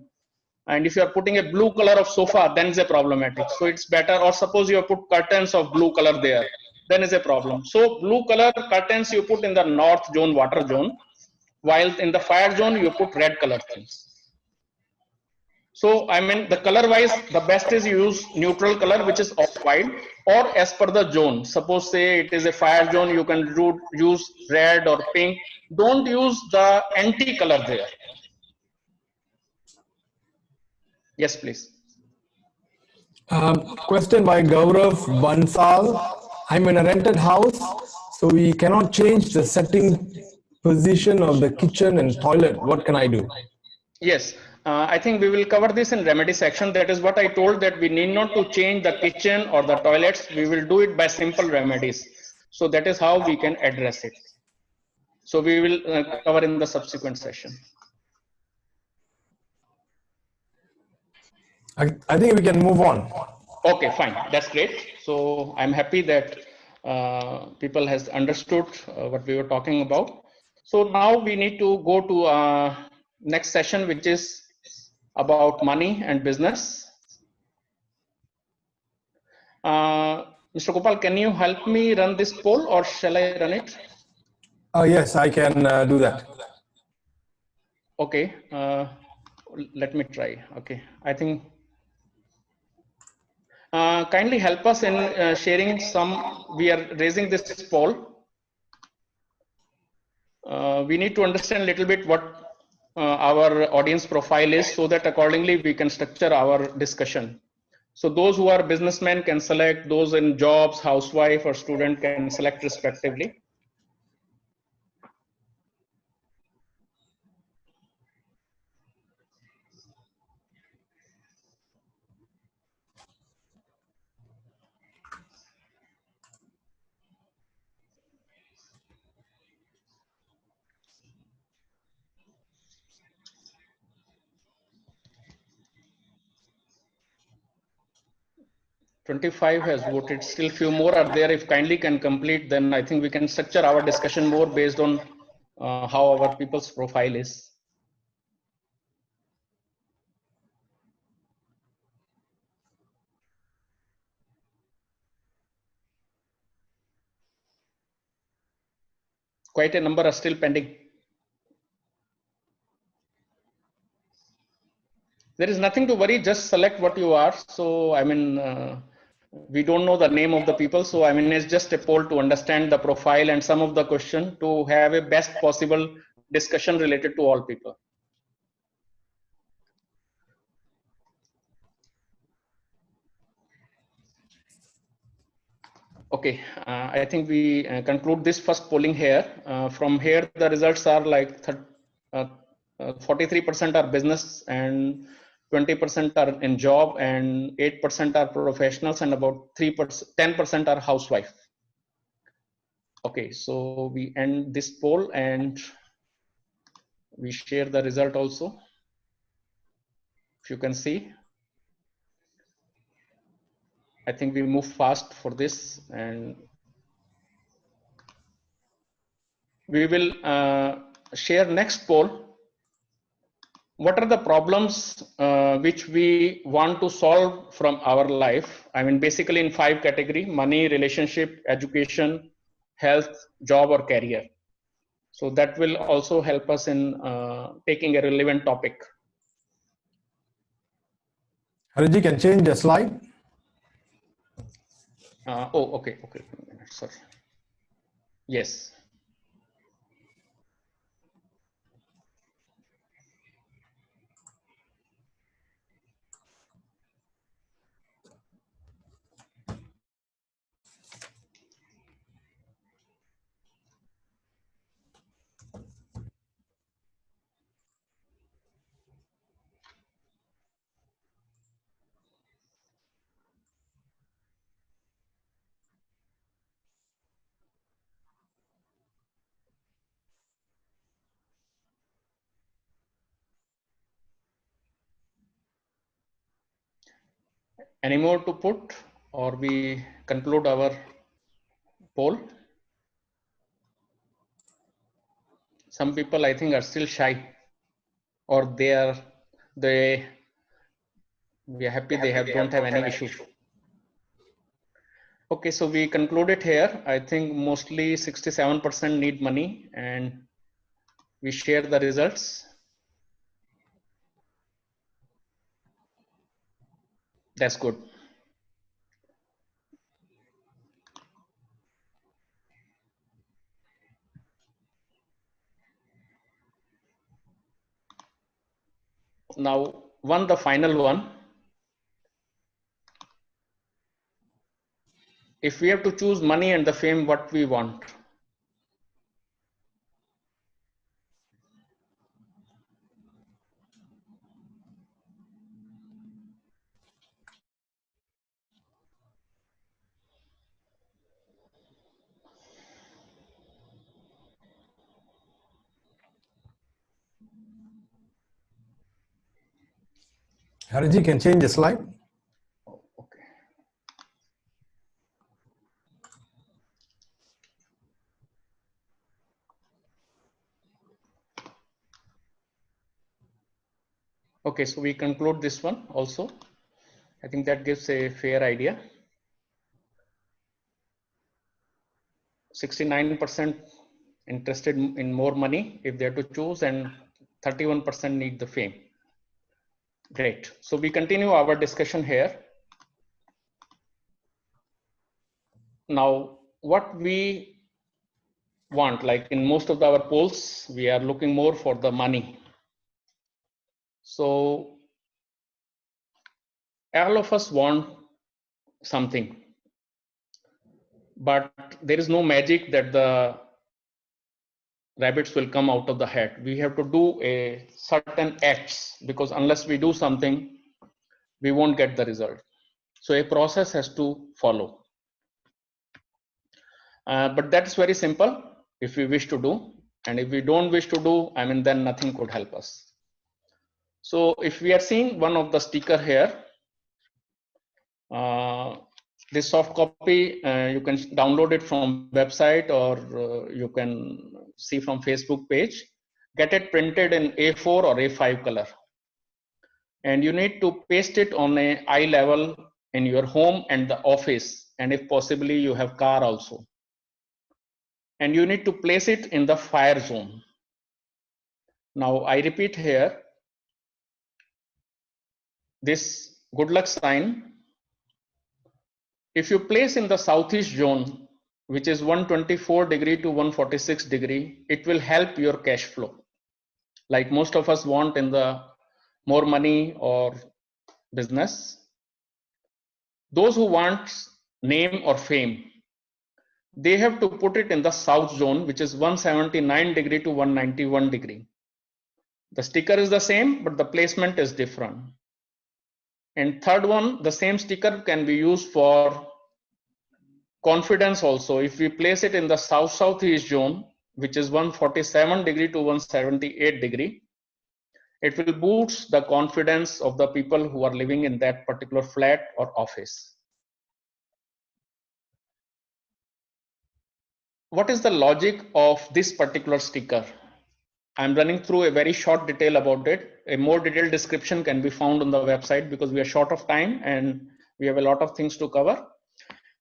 and if you are putting a blue color of sofa, then it's a problematic. So it's better, or suppose you have put curtains of blue color there, then is a problem. So blue color curtains you put in the north zone, water zone, while in the fire zone you put red color things. So I mean the color wise, the best is you use neutral color which is off-white, or as per the zone. Suppose say it is a fire zone, you can use red or pink. Don't use the anti color there. Yes, please. Question by Gaurav Bansal. I'm in a rented house, so we cannot change the setting position of the kitchen and toilet. What can I do? Yes, I think we will cover this in remedy section. That is what I told, that we need not to change the kitchen or the toilets. We will do it by simple remedies. So that is how we can address it. So we will cover in the subsequent session. I think we can move on. Okay, fine. That's great. So I'm happy that people has understood what we were talking about. So now we need to go to next session, which is about money and business. Mr. Gopal, can you help me run this poll, or shall I run it? Yes, I can do that. Okay, let me try. Okay, I think kindly help us in sharing some. We are raising this poll. We need to understand a little bit what our audience profile is, so that accordingly we can structure our discussion. So those who are businessmen can select, those in jobs, housewife or student can select respectively. 25 has voted. Still few more are there. If kindly can complete, then I think we can structure our discussion more based on how our people's profile is. Quite a number are still pending. There is nothing to worry, just select what you are. So, I mean, we don't know the name of the people. So, I mean, it's just a poll to understand the profile and some of the question to have a best possible discussion related to all people. Okay, I think we conclude this first polling here. From here, the results are like 43% are business and 20% are in job and 8% are professionals and about 10% are housewife. Okay, so we end this poll and we share the result also. If you can see, I think we move fast for this and we will share next poll. What are the problems which we want to solve from our life? I mean, basically in 5 category: money, relationship, education, health, job, or career. So that will also help us in taking a relevant topic. Hariji, can change the slide. Okay. Sorry. Yes. Any more to put, or we conclude our poll? Some people I think are still shy, or we are happy they don't have any issue. Okay, so we concluded here. I think mostly 67% need money, and we share the results. That's good. Now, the final one. If we have to choose money and the fame, what we want? Hariji, can change the slide. Okay. Okay, so we conclude this one also. I think that gives a fair idea. 69% interested in more money if they have to choose, and 31% need the fame. Great. So we continue our discussion here. Now, what we want, like in most of our polls, we are looking more for the money. So all of us want something, but there is no magic that the rabbits will come out of the hat. We have to do a certain acts, because unless we do something, we won't get the result. So a process has to follow. But that's very simple if we wish to do, and if we don't wish to do, I mean, then nothing could help us. So if we are seeing one of the sticker here, This soft copy, you can download it from website, or you can see from Facebook page. Get it printed in A4 or A5 color. And you need to paste it on a eye level in your home and the office. And if possibly you have car also. And you need to place it in the fire zone. Now I repeat here, this good luck sign, if you place in the southeast zone, which is 124 degree to 146 degree, it will help your cash flow. Like most of us want in the more money or business. Those who want name or fame, they have to put it in the south zone, which is 179 degree to 191 degree. The sticker is the same, but the placement is different. And third one, the same sticker can be used for confidence also. If we place it in the south-southeast zone, which is 147 degree to 178 degree, it will boost the confidence of the people who are living in that particular flat or office. What is the logic of this particular sticker? I'm running through a very short detail about it. A more detailed description can be found on the website because we are short of time and we have a lot of things to cover.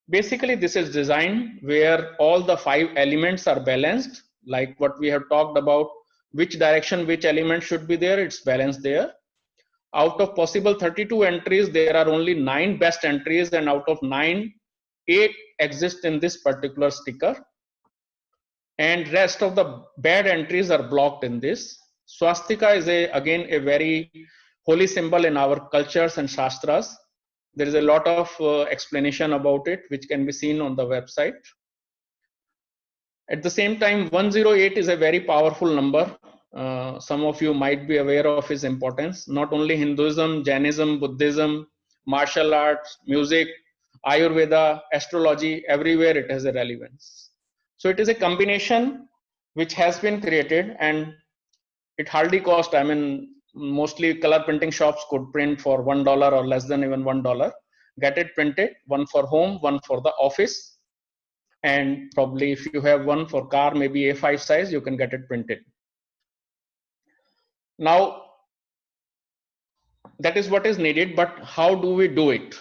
Basically, this is designed where all the 5 elements are balanced, like what we have talked about, which direction, which element should be there, it's balanced there. Out of possible 32 entries, there are only 9 best entries, and out of 9, 8 exist in this particular sticker. And rest of the bad entries are blocked in this. Swastika is again a very holy symbol in our cultures and shastras. There is a lot of explanation about it, which can be seen on the website. At the same time, 108 is a very powerful number. Some of you might be aware of its importance. Not only Hinduism, Jainism, Buddhism, martial arts, music, Ayurveda, astrology, everywhere it has a relevance. So it is a combination which has been created, and it hardly cost, I mean, mostly color printing shops could print for $1 or less than even $1. Get it printed, one for home, one for the office. And probably if you have one for car, maybe A5 size, you can get it printed. Now, that is what is needed, but how do we do it?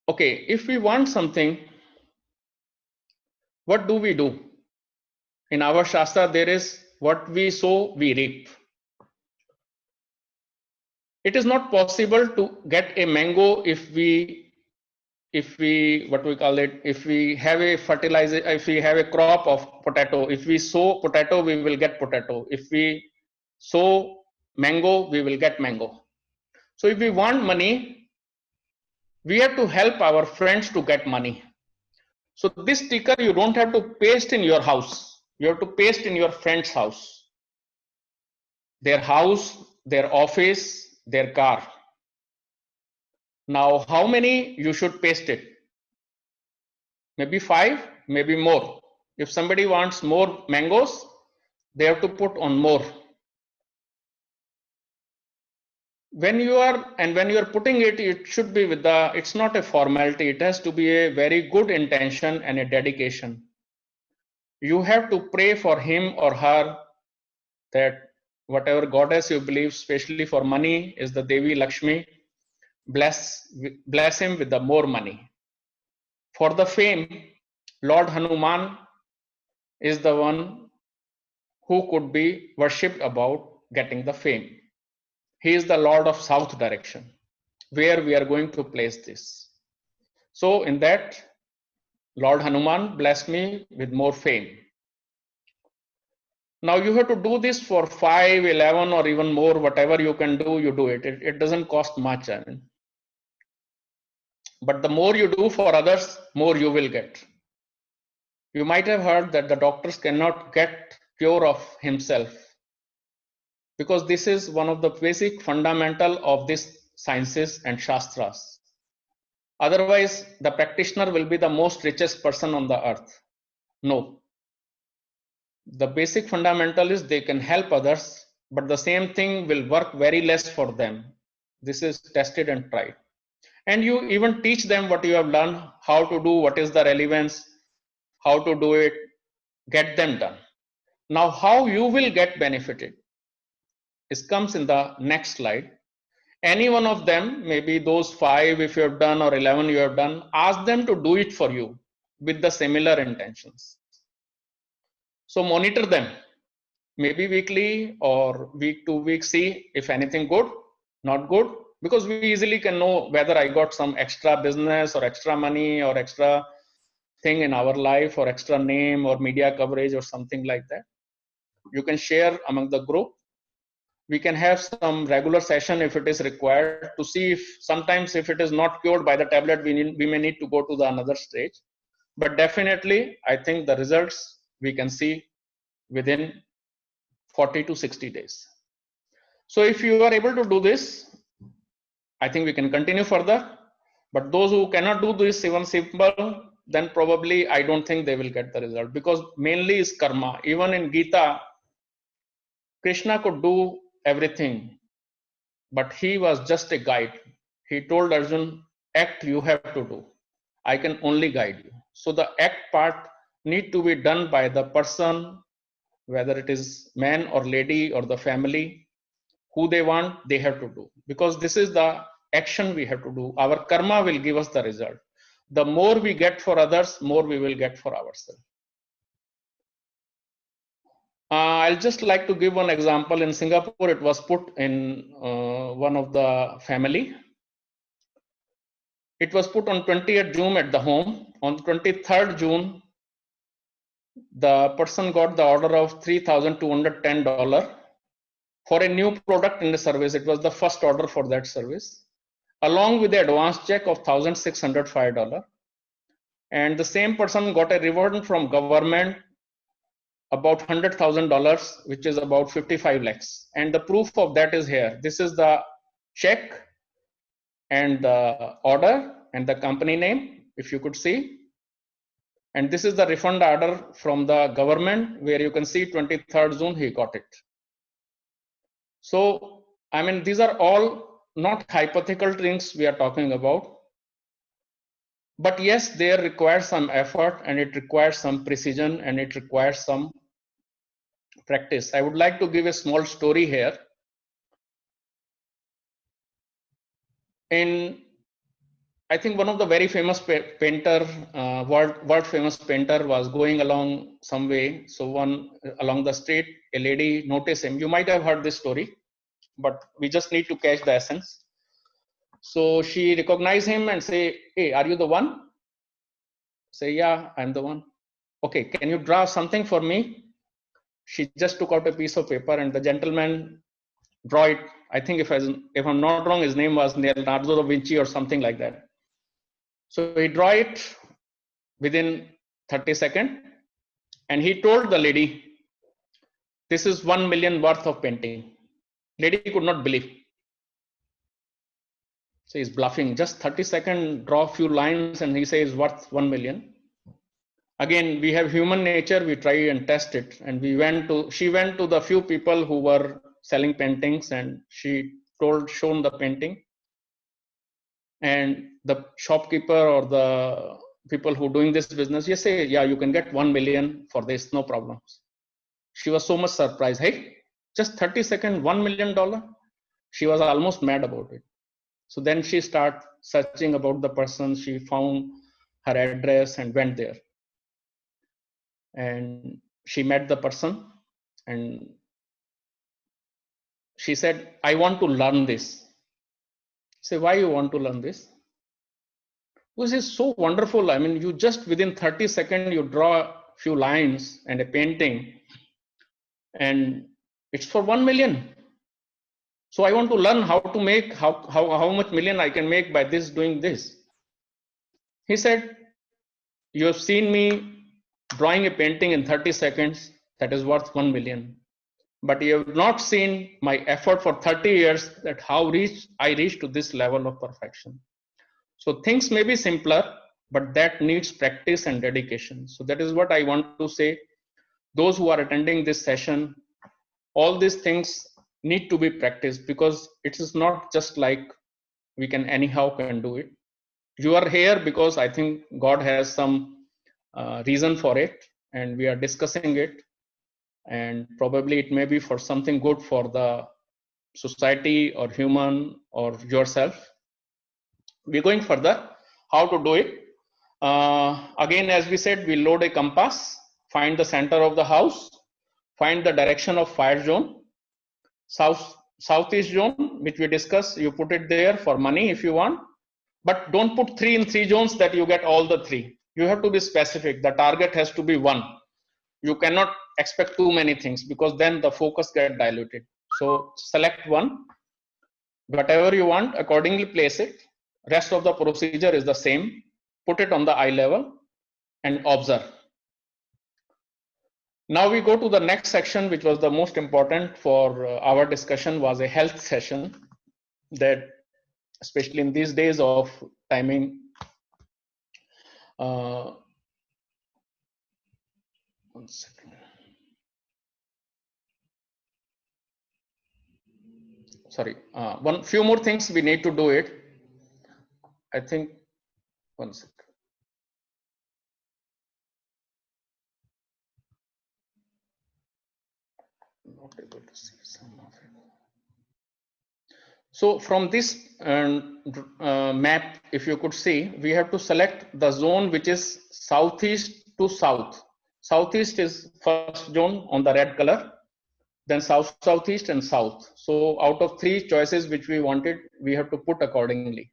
Okay, if we want something, what do we do? In our Shastra, there is what we sow, we reap. It is not possible to get a mango if we what we call it, if we have a fertilizer, if we have a crop of potato, if we sow potato, we will get potato. If we sow mango, we will get mango. So if we want money, we have to help our friends to get money. So this sticker you don't have to paste in your house. You have to paste in your friend's house, their office, their car. Now, how many you should paste it? Maybe 5, maybe more. If somebody wants more mangoes, they have to put on more. When you are putting it, it should be with it's not a formality. It has to be a very good intention and a dedication. You have to pray for him or her that whatever goddess you believe, especially for money, is the Devi Lakshmi, bless him with the more money. For the fame, Lord Hanuman is the one who could be worshipped about getting the fame. He is the Lord of South direction, where we are going to place this. So in that, Lord Hanuman bless me with more fame. Now you have to do this for 5, 11 or even more, whatever you can do, you do it. It doesn't cost much. I mean. But the more you do for others, more you will get. You might have heard that the doctors cannot get cure of himself, because this is one of the basic fundamental of these sciences and shastras. Otherwise, the practitioner will be the most richest person on the earth. No. The basic fundamental is they can help others, but the same thing will work very less for them. This is tested and tried. And you even teach them what you have learned, how to do, what is the relevance, how to do it, get them done. Now, how you will get benefited is comes in the next slide. Any one of them, maybe those 5 if you have done or 11 you have done, ask them to do it for you with the similar intentions. So monitor them, maybe weekly or week to week, see if anything good, not good, because we easily can know whether I got some extra business or extra money or extra thing in our life or extra name or media coverage or something like that. You can share among the group. We can have some regular session if it is required to see if sometimes if it is not cured by the tablet, we may need to go to the another stage. But definitely, I think the results we can see within 40 to 60 days. So if you are able to do this, I think we can continue further. But those who cannot do this even simple, then probably I don't think they will get the result, because mainly is karma. Even in Gita, Krishna could do everything, but he was just a guide. He told Arjun, act you have to do. I can only guide you. So the act part need to be done by the person, whether it is man or lady or the family, who they want, they have to do. Because this is the action we have to do. Our karma will give us the result. The more we get for others, more we will get for ourselves. I'll just like to give one example. In Singapore, it was put in one of the family. It was put on 20th June at the home. On 23rd June, the person got the order of $3,210 for a new product in the service. It was the first order for that service, along with the advance check of $1,605. And the same person got a reward from government about $100,000, which is about 55 lakhs. And the proof of that is here. This is the check and the order and the company name, if you could see. And this is the refund order from the government, where you can see 23rd June he got it. So, I mean, these are all not hypothetical things we are talking about. But yes, they require some effort, and it requires some precision, and it requires some practice. I would like to give a small story here. I think one of the very famous painter, world famous painter, was going along some way. So along the street, a lady noticed him. You might have heard this story, but we just need to catch the essence. So she recognized him and say, "Hey, are you the one?" Say, "Yeah, I'm the one." "Okay, can you draw something for me?" She just took out a piece of paper, and the gentleman draw it. I think if I'm not wrong, his name was Leonardo da Vinci or something like that. So he draw it within 30 seconds, and he told the lady, "This is 1 million worth of painting." Lady could not believe. So he's bluffing. Just 30 seconds, draw a few lines, and he says worth 1 million. Again, we have human nature. We try and test it, and she went to the few people who were selling paintings, and she shown the painting. And the shopkeeper or the people who doing this business, you say, "Yeah, you can get 1 million for this, no problems." She was so much surprised. Hey, just 30 seconds, $1 million. She was almost mad about it. So then she started searching about the person. She found her address and went there. And she met the person, and she said, "I want to learn this." Say, "Why you want to learn this?" "This is so wonderful. I mean, you just within 30 seconds, you draw a few lines and a painting, and it's for 1 million. So I want to learn how to make, how much million I can make by this, doing this." He said, "You have seen me drawing a painting in 30 seconds that is worth 1 million. But you have not seen my effort for 30 years, that how I reached to this level of perfection." So things may be simpler, but that needs practice and dedication. So that is what I want to say. Those who are attending this session, all these things need to be practiced, because it is not just like we can anyhow can do it. You are here because I think God has some reason for it, and we are discussing it, and probably it may be for something good for the society or human or yourself. We're going further. How to do it? Again, as we said, we load a compass, find the center of the house, find the direction of fire zone, southeast zone, which we discussed. You put it there for money if you want, but don't put 3 in 3 zones that you get all the 3. You have to be specific. The target has to be 1. You cannot expect too many things because then the focus gets diluted. So select 1, whatever you want, accordingly place it. Rest of the procedure is the same. Put it on the eye level and observe. Now we go to the next section, which was the most important for our discussion, was a health session, that especially in these days of timing, one second. Sorry, one few more things we need to do it. I think, one second. Not able to see some of it. So from this map, if you could see, we have to select the zone which is southeast to south. Southeast is first zone on the red color, then south, southeast, and south. So out of 3 choices which we wanted, we have to put accordingly.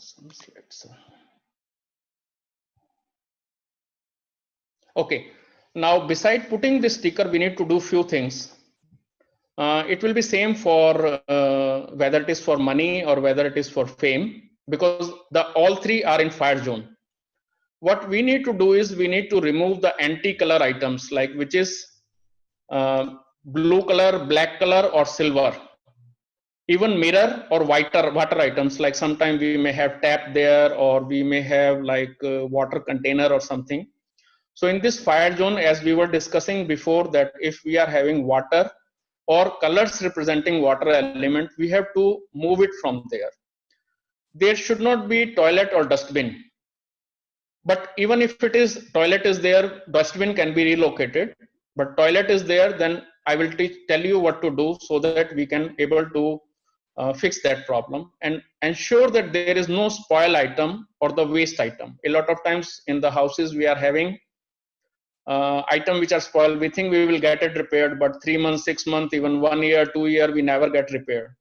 Some slides. Okay, now beside putting this sticker, we need to do few things. It will be same for whether it is for money or whether it is for fame, because all 3 are in fire zone. What we need to do is we need to remove the anti-color items, like which is blue color, black color, or silver. Even mirror or water items, like sometimes we may have tap there, or we may have like a water container or something. So in this fire zone, as we were discussing before, that if we are having water or colors representing water element, we have to move it from there. There should not be toilet or dustbin. But even if it is toilet is there, dustbin can be relocated. But toilet is there, then I will tell you what to do so that we can able to fix that problem and ensure that there is no spoil item or the waste item. A lot of times in the houses we are having item which are spoiled. We think we will get it repaired, but 3 months, 6 months, even 1 year, 2 year, we never get repaired.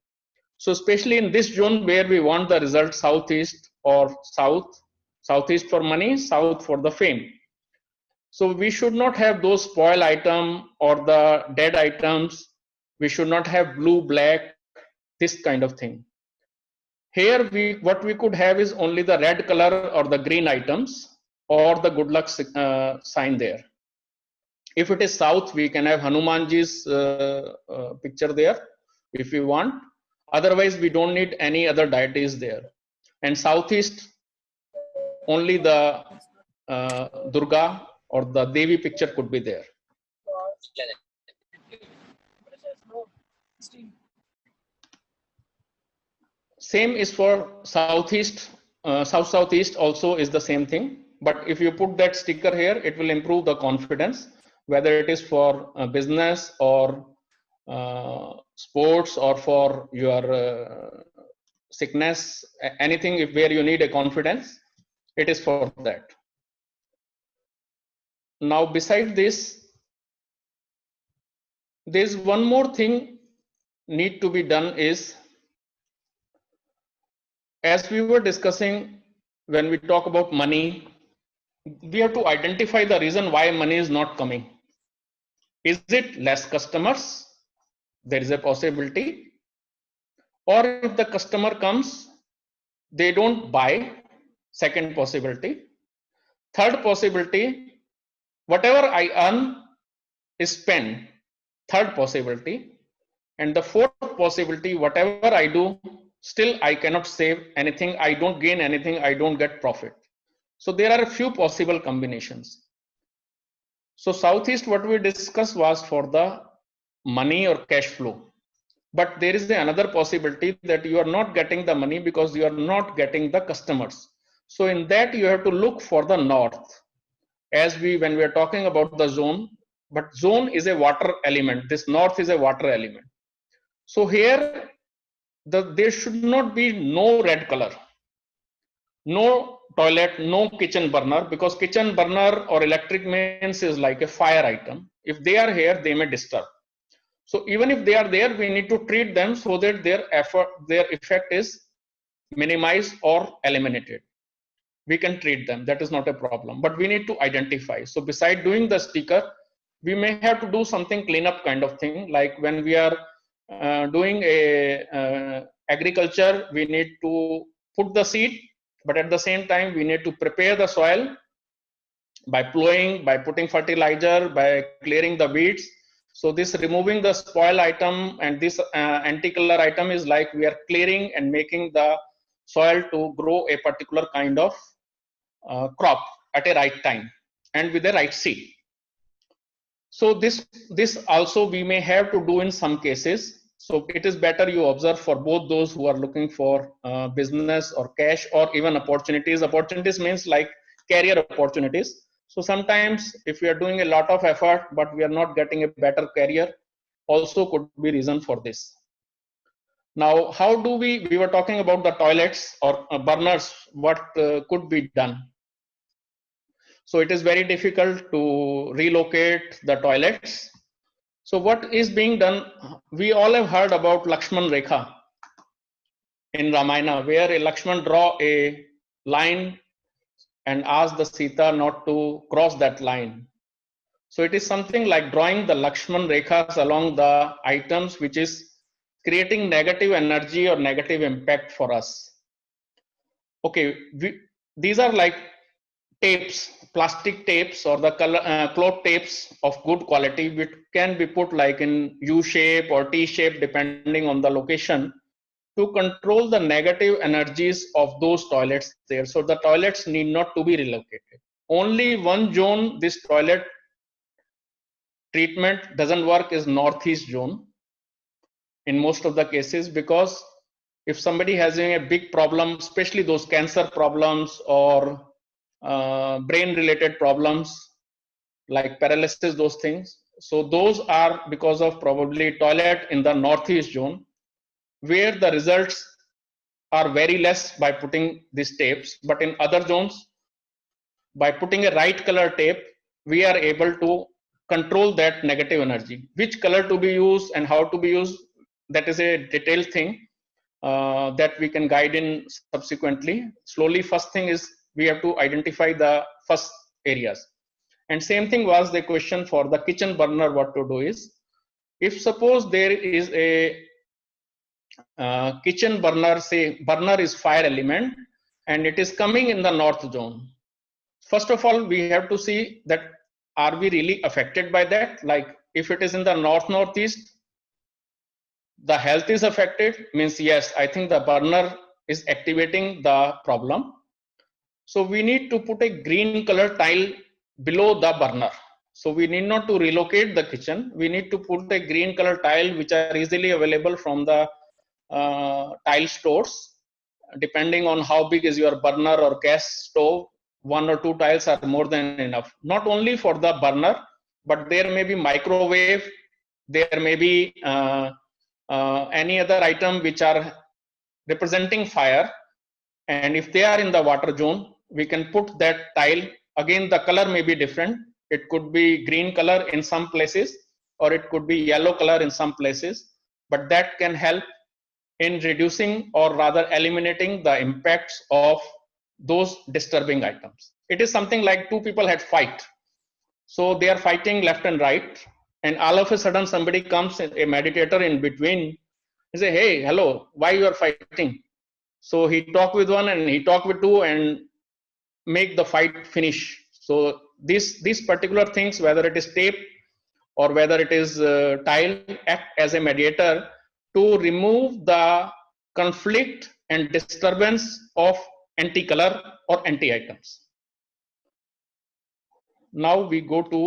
So especially in this zone where we want the result southeast or southeast for money, south for the fame. So we should not have those spoil item or the dead items. We should not have blue, black, this kind of thing. Here what we could have is only the red color or the green items or the good luck sign there. If it is south, we can have Hanumanji's picture there if we want. Otherwise, we don't need any other deities there. And southeast, only the Durga or the Devi picture could be there. Same is for southeast, south-southeast also is the same thing. But if you put that sticker here, it will improve the confidence, whether it is for business or sports or for your sickness, anything where you need a confidence, it is for that. Now, beside this, there's one more thing need to be done is, as we were discussing, when we talk about money, we have to identify the reason why money is not coming. Is it less customers? There is a possibility. Or if the customer comes, they don't buy, second possibility. Third possibility, whatever I earn is spent, third possibility. And the fourth possibility, whatever I do still I cannot save anything, I don't gain anything, I don't get profit. So there are a few possible combinations. So Southeast, what we discussed was for the money or cash flow. But there is another possibility that you are not getting the money because you are not getting the customers. So in that you have to look for the north. As when we are talking about the zone, but zone is a water element. This north is a water element. So here there should not be no red color, no toilet, no kitchen burner, because kitchen burner or electric mains is like a fire item. If they are here, they may disturb. So even if they are there, we need to treat them so that their effect is minimized or eliminated. We can treat them, that is not a problem, but we need to identify. So beside doing the sticker, we may have to do something cleanup kind of thing, like when we are doing a agriculture, we need to put the seed, but at the same time we need to prepare the soil by plowing, by putting fertilizer, by clearing the weeds. So this removing the spoil item and this anti-color item is like we are clearing and making the soil to grow a particular kind of crop at a right time and with the right seed. So this also we may have to do in some cases. So it is better you observe for both those who are looking for business or cash or even opportunities. Opportunities means like career opportunities. So sometimes if we are doing a lot of effort but we are not getting a better career, also could be reason for this. Now, how do we were talking about the toilets or burners, what could be done? So it is very difficult to relocate the toilets. So what is being done? We all have heard about Lakshman Rekha in Ramayana, where a Lakshman draw a line and ask the Sita not to cross that line. So it is something like drawing the Lakshman Rekhas along the items which is creating negative energy or negative impact for us. Okay, these are like tapes, plastic tapes or the cloth tapes of good quality, which can be put like in U shape or T shape depending on the location, to control the negative energies of those toilets there. So the toilets need not to be relocated. Only one zone this toilet treatment doesn't work is northeast zone in most of the cases, because if somebody has a big problem, especially those cancer problems or brain related problems like paralysis, those things, so those are because of probably toilet in the northeast zone, where the results are very less by putting these tapes. But in other zones, by putting a right color tape, we are able to control that negative energy. Which color to be used and how to be used, that is a detailed thing that we can guide in subsequently. Slowly, first thing is we have to identify the first areas. And same thing was the question for the kitchen burner. What to do is, if suppose there is a kitchen burner, say burner is fire element and it is coming in the north zone. First of all, we have to see that are we really affected by that? Like if it is in the northeast, the health is affected, means yes, I think the burner is activating the problem. So we need to put a green color tile below the burner. So we need not to relocate the kitchen. We need to put a green color tile which are easily available from the tile stores. Depending on how big is your burner or gas stove, 1 or 2 tiles are more than enough. Not only for the burner, but there may be microwave, there may be any other item which are representing fire, and if they are in the water zone, we can put that tile. Again, the color may be different. It could be green color in some places or it could be yellow color in some places, but that can help in reducing or rather eliminating the impacts of those disturbing items. It is something like two people had fight, so they are fighting left and right, and all of a sudden somebody comes, a meditator in between, he say, hey, hello, why you are fighting? So he talk with one and he talk with two and make the fight finish. So these particular things, whether it is tape or whether it is tile, act as a mediator to remove the conflict and disturbance of anti-color or anti-items. Now we go to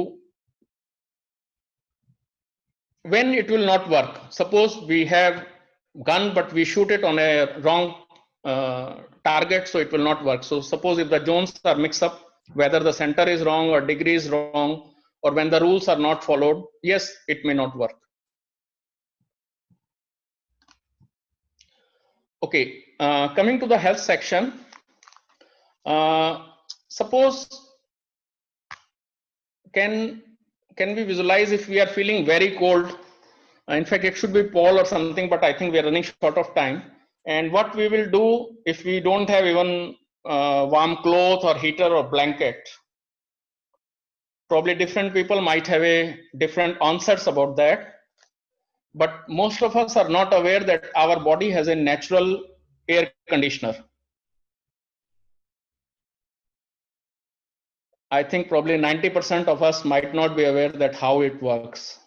when it will not work. Suppose we have gun but we shoot it on a wrong target, so it will not work. So suppose if the zones are mixed up, whether the center is wrong or degree is wrong, or when the rules are not followed, yes, it may not work. Okay, coming to the health section, suppose can we visualize if we are feeling very cold? In fact, it should be poll or something, but I think we are running short of time. And what we will do if we don't have even warm cloth or heater or blanket? Probably different people might have a different answers about that. But most of us are not aware that our body has a natural air conditioner. I think probably 90% of us might not be aware that how it works.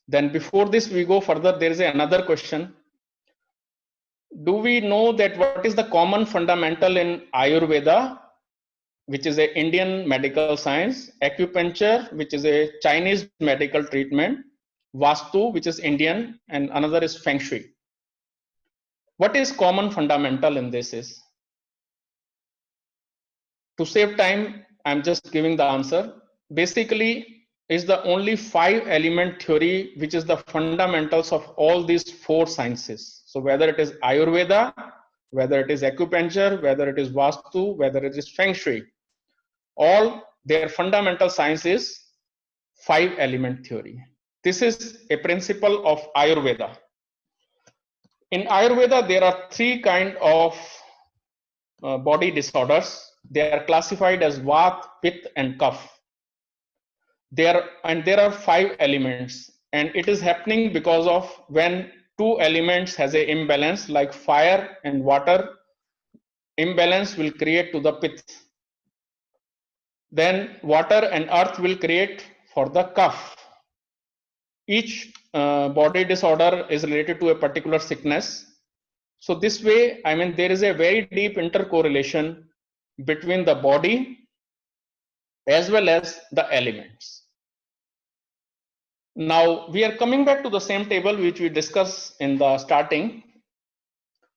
Then before this we go further, there is another question. Do we know that what is the common fundamental in Ayurveda, which is an Indian medical science, acupuncture, which is a Chinese medical treatment, Vastu, which is Indian, and another is Feng Shui? What is common fundamental in this is? To save time, I'm just giving the answer. Basically, is the only 5 element theory which is the fundamentals of all these 4 sciences. So whether it is Ayurveda, whether it is acupuncture, whether it is Vastu, whether it is Feng Shui, all their fundamental science is 5 element theory. This is a principle of Ayurveda. In Ayurveda, there are 3 kind of body disorders. They are classified as Vat, Pitta, and Kapha. There are 5 elements, and it is happening because of when 2 elements has a imbalance, like fire and water. Imbalance will create to the Pitta. Then water and earth will create for the Kapha. Each body disorder is related to a particular sickness. So this way, I mean, there is a very deep intercorrelation between the body as well as the elements. Now we are coming back to the same table which we discussed in the starting,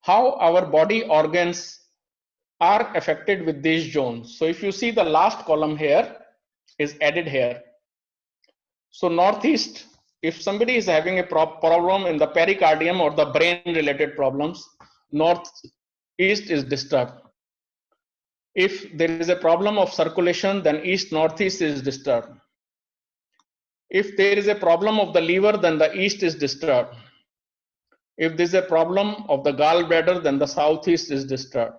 how our body organs are affected with these zones. So if you see the last column here is added here. So northeast, if somebody is having a problem in the pericardium or the brain related problems, northeast is disturbed. If there is a problem of circulation, then east northeast is disturbed. If there is a problem of the liver, then the east is disturbed. If there is a problem of the gallbladder, then the southeast is disturbed.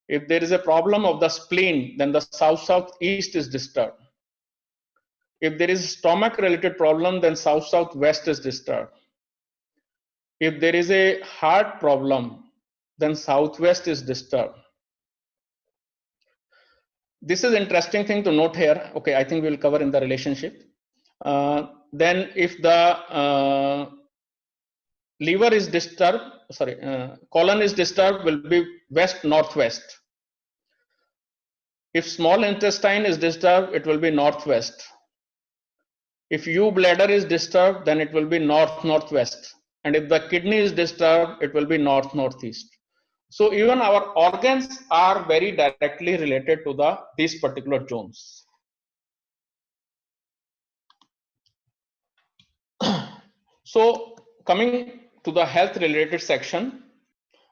If there is a problem of the spleen, then the south-southeast is disturbed. If there is a stomach related problem, then south-southwest is disturbed. If there is a heart problem, then southwest is disturbed. This is interesting thing to note here. Okay, I think we will cover in the relationship. Then if the liver is disturbed, colon is disturbed, will be west northwest. If small intestine is disturbed, it will be northwest. If U bladder is disturbed, then it will be north northwest. And if the kidney is disturbed, it will be north northeast. So even our organs are very directly related to these particular zones. So coming to the health related section,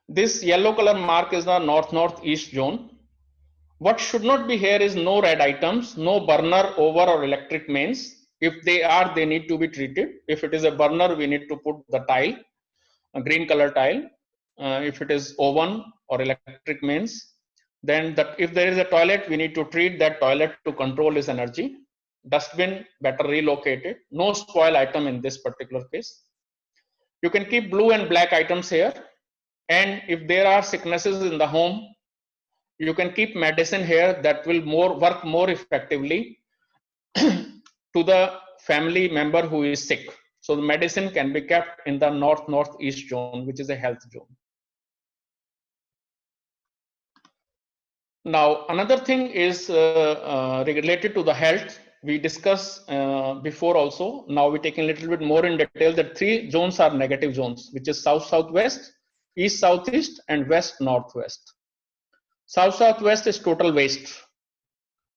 this yellow color mark is the north northeast zone. What should not be here is no red items, no burner, over or electric mains. If they are, they need to be treated. If it is a burner, we need to put the tile, a green color tile. If it is oven or electric mains, then if there is a toilet, we need to treat that toilet to control its energy. Dustbin, better relocated. No spoil item in this particular case. You can keep blue and black items here. And if there are sicknesses in the home, you can keep medicine here that will work more effectively to the family member who is sick. So the medicine can be kept in the north-northeast zone, which is a health zone. Now, another thing is related to the health. We discussed before also. Now we're taking a little bit more in detail that 3 zones are negative zones, which is south-southwest, east-southeast, and west-northwest. South-southwest is total waste.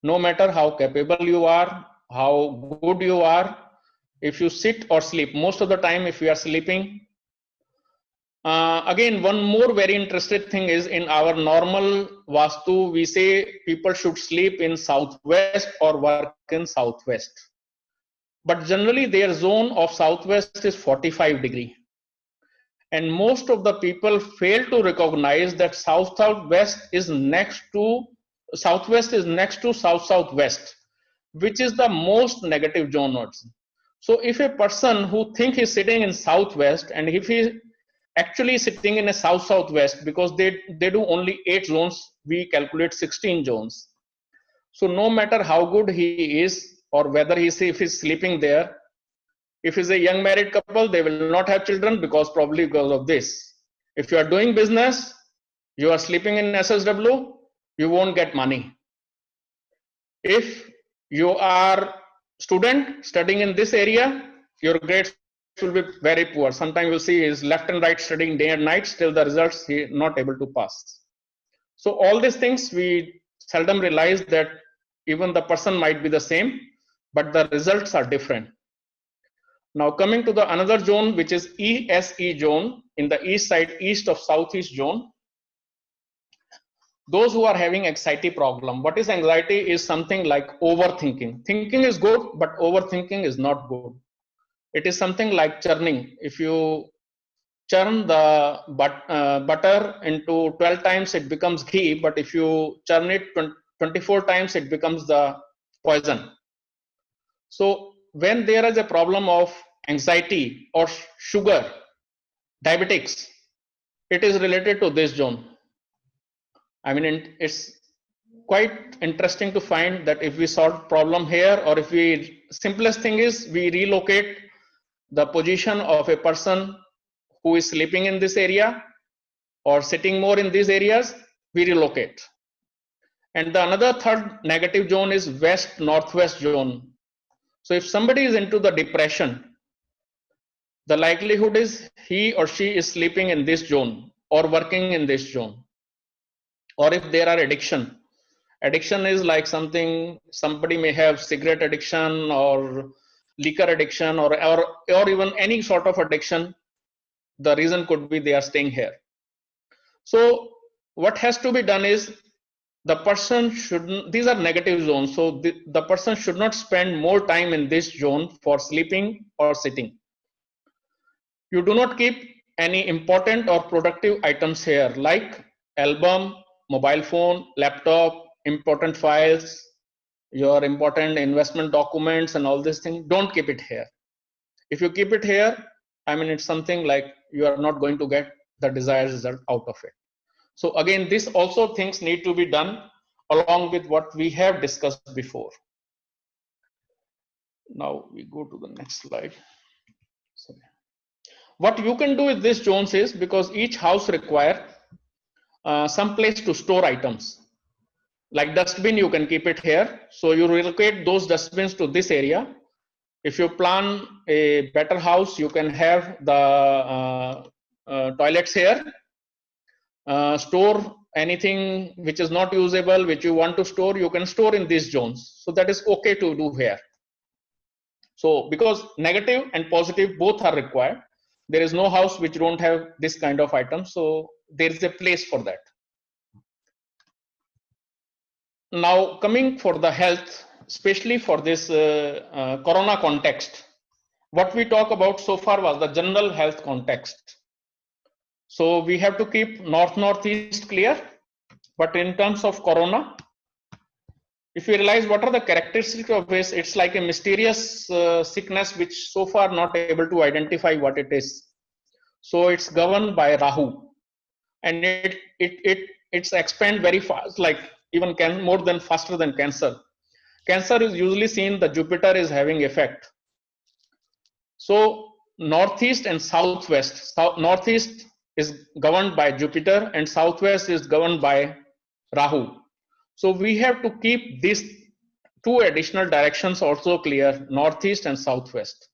No matter how capable you are, how good you are, if you sit or sleep, most of the time if you are sleeping, again, one more very interesting thing is in our normal Vastu, we say people should sleep in southwest or work in southwest. But generally their zone of southwest is 45 degree. And most of the people fail to recognize that south-southwest is next to, southwest is next to south-southwest, which is the most negative zone also. So if a person who thinks he's sitting in southwest and if he actually sitting in a south-southwest, because they do only 8 zones, we calculate 16 zones. So no matter how good he is or whether if he's sleeping there, if he's a young married couple, they will not have children probably because of this. If you are doing business, you are sleeping in SSW, you won't get money. If you are student studying in this area, your grades will be very poor. Sometimes you'll see is left and right studying day and night, still the results he not able to pass. So all these things we seldom realize that even the person might be the same, but the results are different. Now coming to the another zone, which is ESE zone, in the east side, east of southeast zone. Those who are having anxiety problem. What is anxiety is something like overthinking. Thinking is good, but overthinking is not good. It is something like churning. If you churn the butter into 12 times, it becomes ghee, but if you churn it 24 times, it becomes the poison. So when there is a problem of anxiety or sugar, diabetics, it is related to this zone. I mean, it's quite interesting to find that if we solve problem here, or if we, simplest thing is we relocate the position of a person who is sleeping in this area or sitting more in these areas, we relocate. And the another third negative zone is west northwest zone. So if somebody is into the depression, the likelihood is he or she is sleeping in this zone or working in this zone. Or if there are addiction is like something, somebody may have cigarette addiction or liquor addiction or even any sort of addiction. The reason could be they are staying here. So what has to be done is the person shouldn't, these are negative zones, so the person should not spend more time in this zone for sleeping or sitting. You do not keep any important or productive items here like album, mobile phone, laptop, important files, your important investment documents and all these things. Don't keep it here. If you keep it here, I mean, it's something like you are not going to get the desired result out of it. So again, this also things need to be done along with what we have discussed before. Now we go to the next slide. Sorry. What you can do with this zones is, because each house require some place to store items. Like dustbin, you can keep it here. So you relocate those dustbins to this area. If you plan a better house, you can have the toilets here. Store anything which is not usable, which you want to store, you can store in these zones. So that is okay to do here. So because negative and positive both are required, there is no house which don't have this kind of item. So there is a place for that. Now coming for the health, especially for this corona context, what we talk about so far was the general health context. So we have to keep north-northeast clear, but in terms of corona, if you realize what are the characteristics of this, it's like a mysterious sickness which so far not able to identify what it is. So it's governed by Rahu, and it's expand very fast, like even more than faster than cancer. Cancer is usually seen the Jupiter is having effect. So northeast and southwest. Northeast is governed by Jupiter and southwest is governed by Rahu. So we have to keep these two additional directions also clear, northeast and southwest.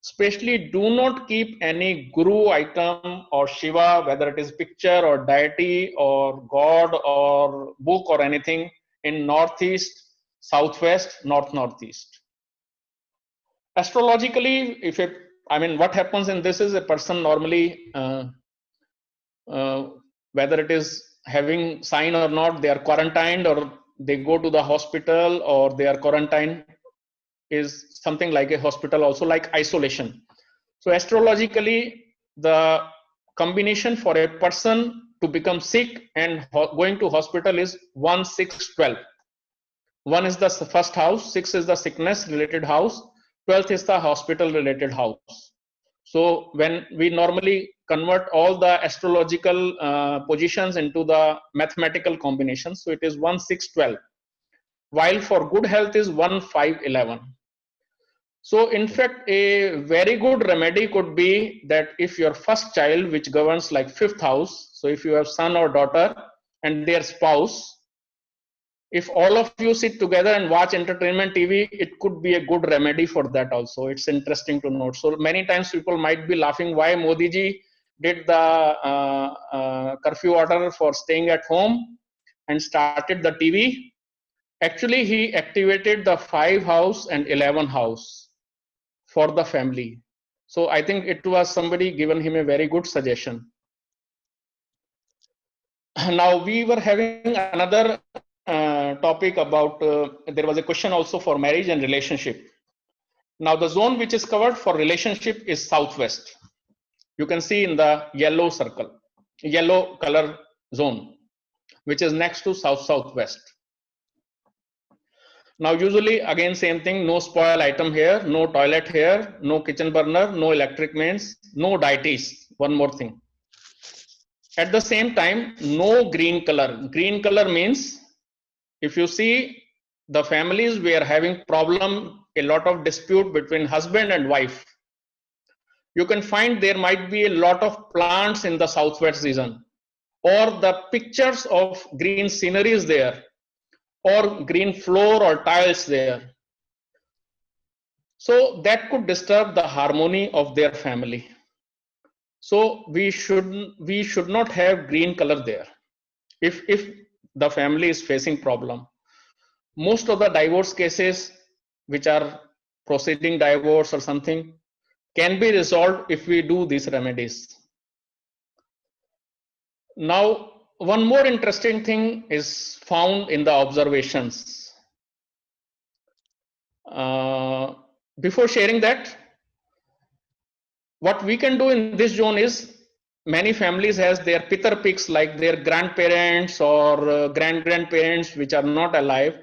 Especially do not keep any guru item or Shiva, whether it is picture or deity or God or book or anything in northeast, southwest, northeast. Astrologically, if it, I mean, what happens in this is a person normally, whether it is having sign or not, they are quarantined or they go to the hospital or they are quarantined, is something like a hospital, also like isolation. So astrologically, the combination for a person to become sick and going to hospital is 1, 6, 12. 1 is the first house, 6 is the sickness related house, 12th is the hospital related house. So when we normally convert all the astrological positions into the mathematical combinations, so it is 1, 6, 12. While for good health is 1, 5, 11. So in fact, a very good remedy could be that if your first child, which governs like 5th house, so if you have son or daughter and their spouse, if all of you sit together and watch entertainment TV, it could be a good remedy for that also. It's interesting to note. So many times people might be laughing why Modi ji did the curfew order for staying at home and started the TV. Actually, he activated the 5 house and 11 house for the family. So I think it was somebody given him a very good suggestion. Now we were having another topic about, there was a question also for marriage and relationship. Now the zone which is covered for relationship is southwest. You can see in the yellow circle, yellow color zone, which is next to southwest. Now usually again same thing, no spoil item here, no toilet here, no kitchen burner, no electric mains, no deities. One more thing. At the same time, no green color. Green color means if you see the families we are having problem, a lot of dispute between husband and wife, you can find there might be a lot of plants in the southwest region, or the pictures of green scenery is there, or green floor or tiles there. So that could disturb the harmony of their family. So we should not have green color there if the family is facing problem. Most of the divorce cases which are proceeding divorce or something can be resolved if we do these remedies. Now one more interesting thing is found in the observations. Before sharing that, what we can do in this zone is, many families has their pitar pigs, like their grandparents or grandparents which are not alive.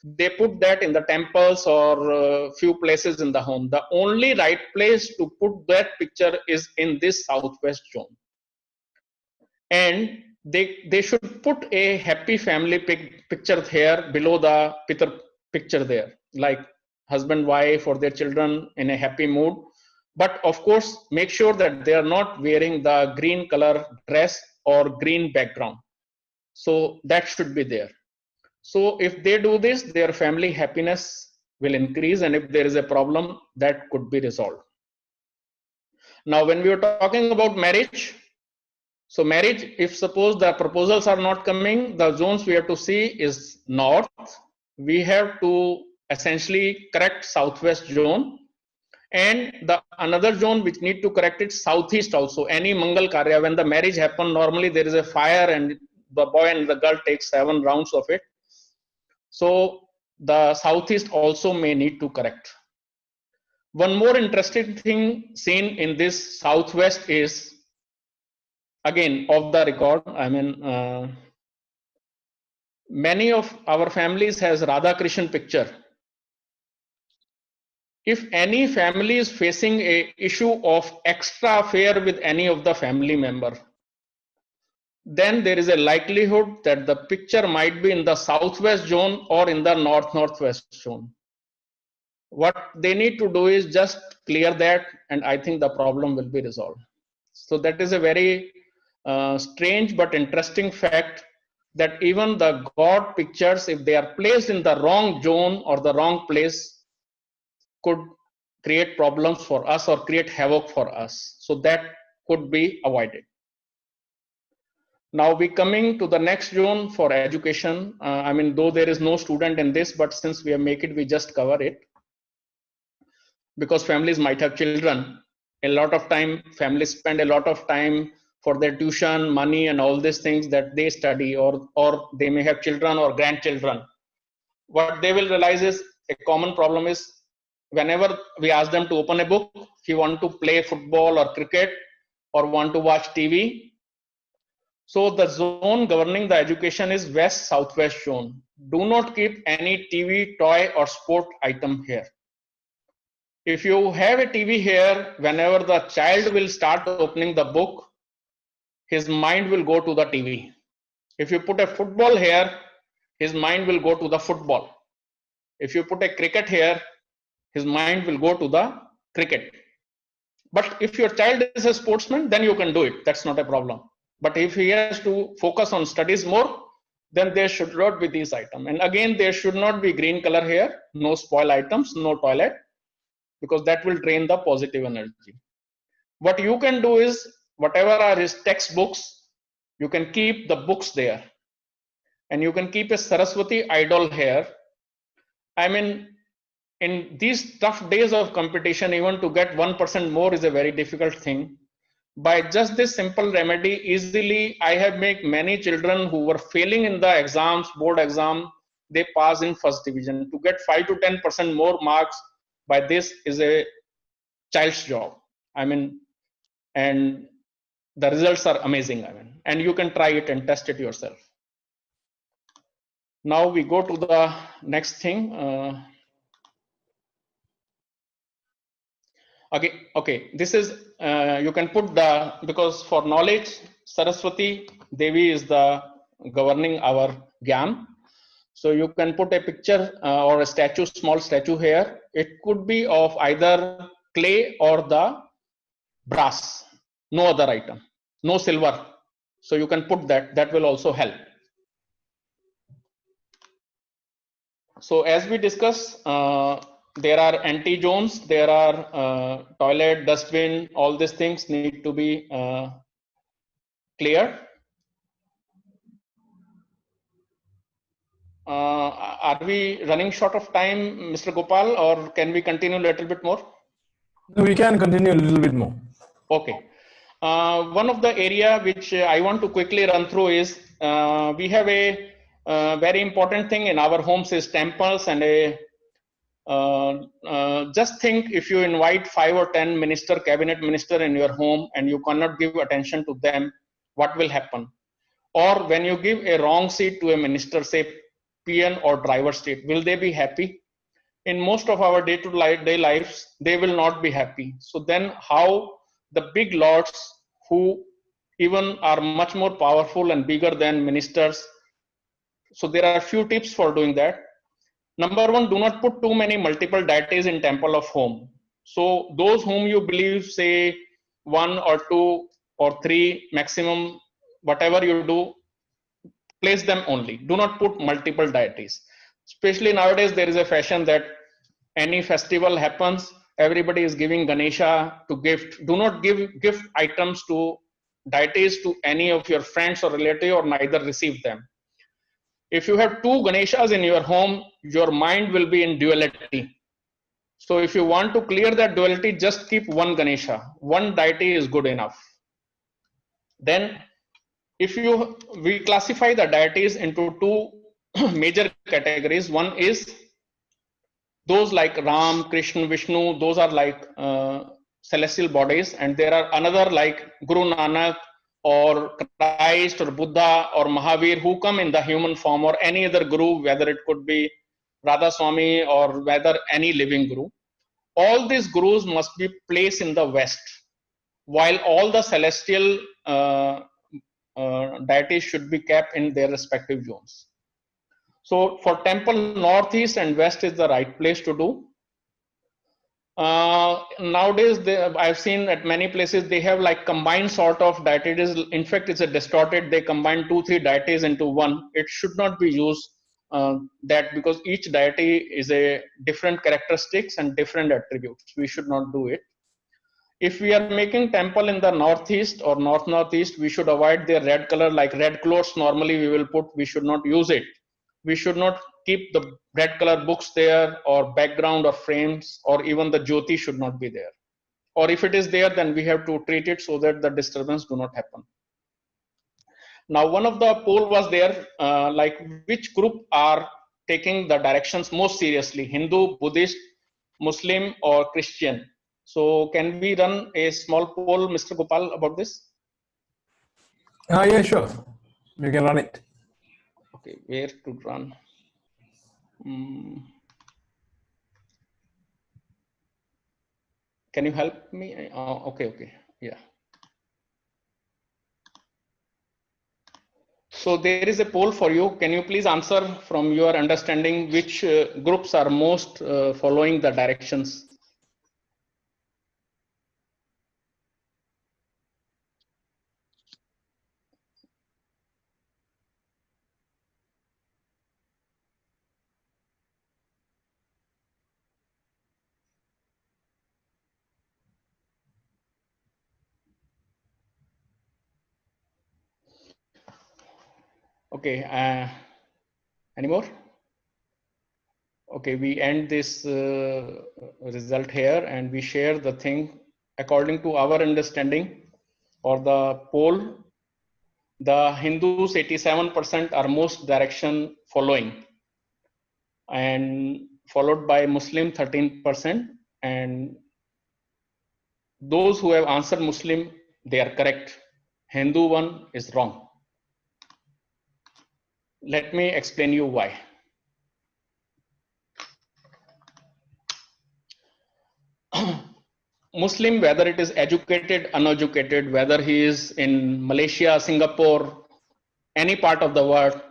They put that in the temples or few places in the home. The only right place to put that picture is in this southwest zone. And they should put a happy family picture here below the pitar picture there, like husband, wife, or their children in a happy mood. But of course, make sure that they are not wearing the green color dress or green background. So that should be there. So if they do this, their family happiness will increase, and if there is a problem, that could be resolved. Now, when we are talking about marriage, so marriage, if suppose the proposals are not coming, the zones we have to see is north. We have to essentially correct southwest zone. And the another zone which need to correct it, southeast also. Any Mangal Karya, when the marriage happen, normally there is a fire and the boy and the girl take 7 rounds of it. So the southeast also may need to correct. One more interesting thing seen in this southwest is, again off the record, I mean, many of our families has Radha Krishna picture. If any family is facing a issue of extra affair with any of the family member, then there is a likelihood that the picture might be in the southwest zone or in the northwest zone. What they need to do is just clear that, and I think the problem will be resolved. So that is a very strange but interesting fact, that even the God pictures, if they are placed in the wrong zone or the wrong place, could create problems for us or create havoc for us. So that could be avoided. Now we coming to the next zone for education. I mean, though there is no student in this, but since we have make it, we just cover it, because families might have children. A lot of time, families spend a lot of time for their tuition, money, and all these things that they study, or they may have children or grandchildren. What they will realize is a common problem is, whenever we ask them to open a book, if you want to play football or cricket or want to watch TV, so the zone governing the education is west southwest zone. Do not keep any TV, toy, or sport item here. If you have a TV here, whenever the child will start opening the book, his mind will go to the TV. If you put a football here, his mind will go to the football. If you put a cricket here, his mind will go to the cricket. But if your child is a sportsman, then you can do it. That's not a problem. But if he has to focus on studies more, then there should not be these items. And again, there should not be green color here, no spoil items, no toilet, because that will drain the positive energy. What you can do is, whatever are his textbooks, you can keep the books there. And you can keep a Saraswati idol here. I mean, in these tough days of competition, even to get 1% more is a very difficult thing. By just this simple remedy, easily I have made many children who were failing in the exams, board exam, they pass in first division. To get 5 to 10% more marks by this is a child's job. I mean, and the results are amazing. I mean, and you can try it and test it yourself. Now we go to the next thing. Okay, this is, you can put the, because for knowledge, Saraswati Devi is the governing our Gyan. So you can put a picture or a statue, small statue here. It could be of either clay or the brass, no other item, no silver. So you can put that, that will also help. So as we discuss, there are anti zones, there are toilet, dustbin, all these things need to be clear. Are we running short of time, Mr. Gopal, or can we continue a little bit more? We can continue a little bit more. Okay. One of the area which I want to quickly run through is, we have a very important thing in our homes is temples, and just think, if you invite 5 or 10 cabinet minister in your home and you cannot give attention to them, what will happen? Or when you give a wrong seat to a minister, say PN or driver seat, will they be happy? In most of our day-to-day lives, they will not be happy. So then how the big lords, who even are much more powerful and bigger than ministers, so there are a few tips for doing that. Number one, do not put too many multiple deities in temple of home. So those whom you believe, say 1 or 2 or 3 maximum, whatever you do, place them only. Do not put multiple deities. Especially nowadays, there is a fashion that any festival happens, everybody is giving Ganesha to gift. Do not give gift items to deities to any of your friends or relative, or neither receive them. If you have 2 Ganeshas in your home, your mind will be in duality. So if you want to clear that duality, just keep 1 Ganesha. 1 deity is good enough. Then if we classify the deities into 2 major categories. One is those like Ram, Krishna, Vishnu, those are like celestial bodies, and there are another like Guru Nanak or Christ or Buddha or Mahavir, who come in the human form, or any other guru, whether it could be Radha Swami or whether any living guru. All these gurus must be placed in the west, while all the celestial deities should be kept in their respective zones. So for temple, northeast and west is the right place to do. Nowadays, I've seen at many places they have like combined sort of dietitics. In fact, it's a distorted. They combine 2-3 dieties into one. It should not be used that, because each deity is a different characteristics and different attributes. We should not do it. If we are making temple in the northeast or northeast, we should avoid their red color, like red clothes normally we will put. We should not use it. We should not keep the red color books there, or background or frames, or even the jyoti should not be there. Or if it is there, then we have to treat it so that the disturbance do not happen. Now, one of the poll was there, like which group are taking the directions most seriously, Hindu, Buddhist, Muslim, or Christian? So can we run a small poll, Mr. Gopal, about this? Yeah, sure. You can run it. Okay, where to run? Can you help me? Okay, yeah. So there is a poll for you. Can you please answer from your understanding which groups are most following the directions? Okay, any more? Okay, we end this result here and we share the thing according to our understanding or the poll. The Hindus 87% are most direction following, and followed by Muslim 13%, and those who have answered Muslim, they are correct. Hindu one is wrong. Let me explain you why. Muslim, whether it is educated, uneducated, whether he is in Malaysia, Singapore, any part of the world,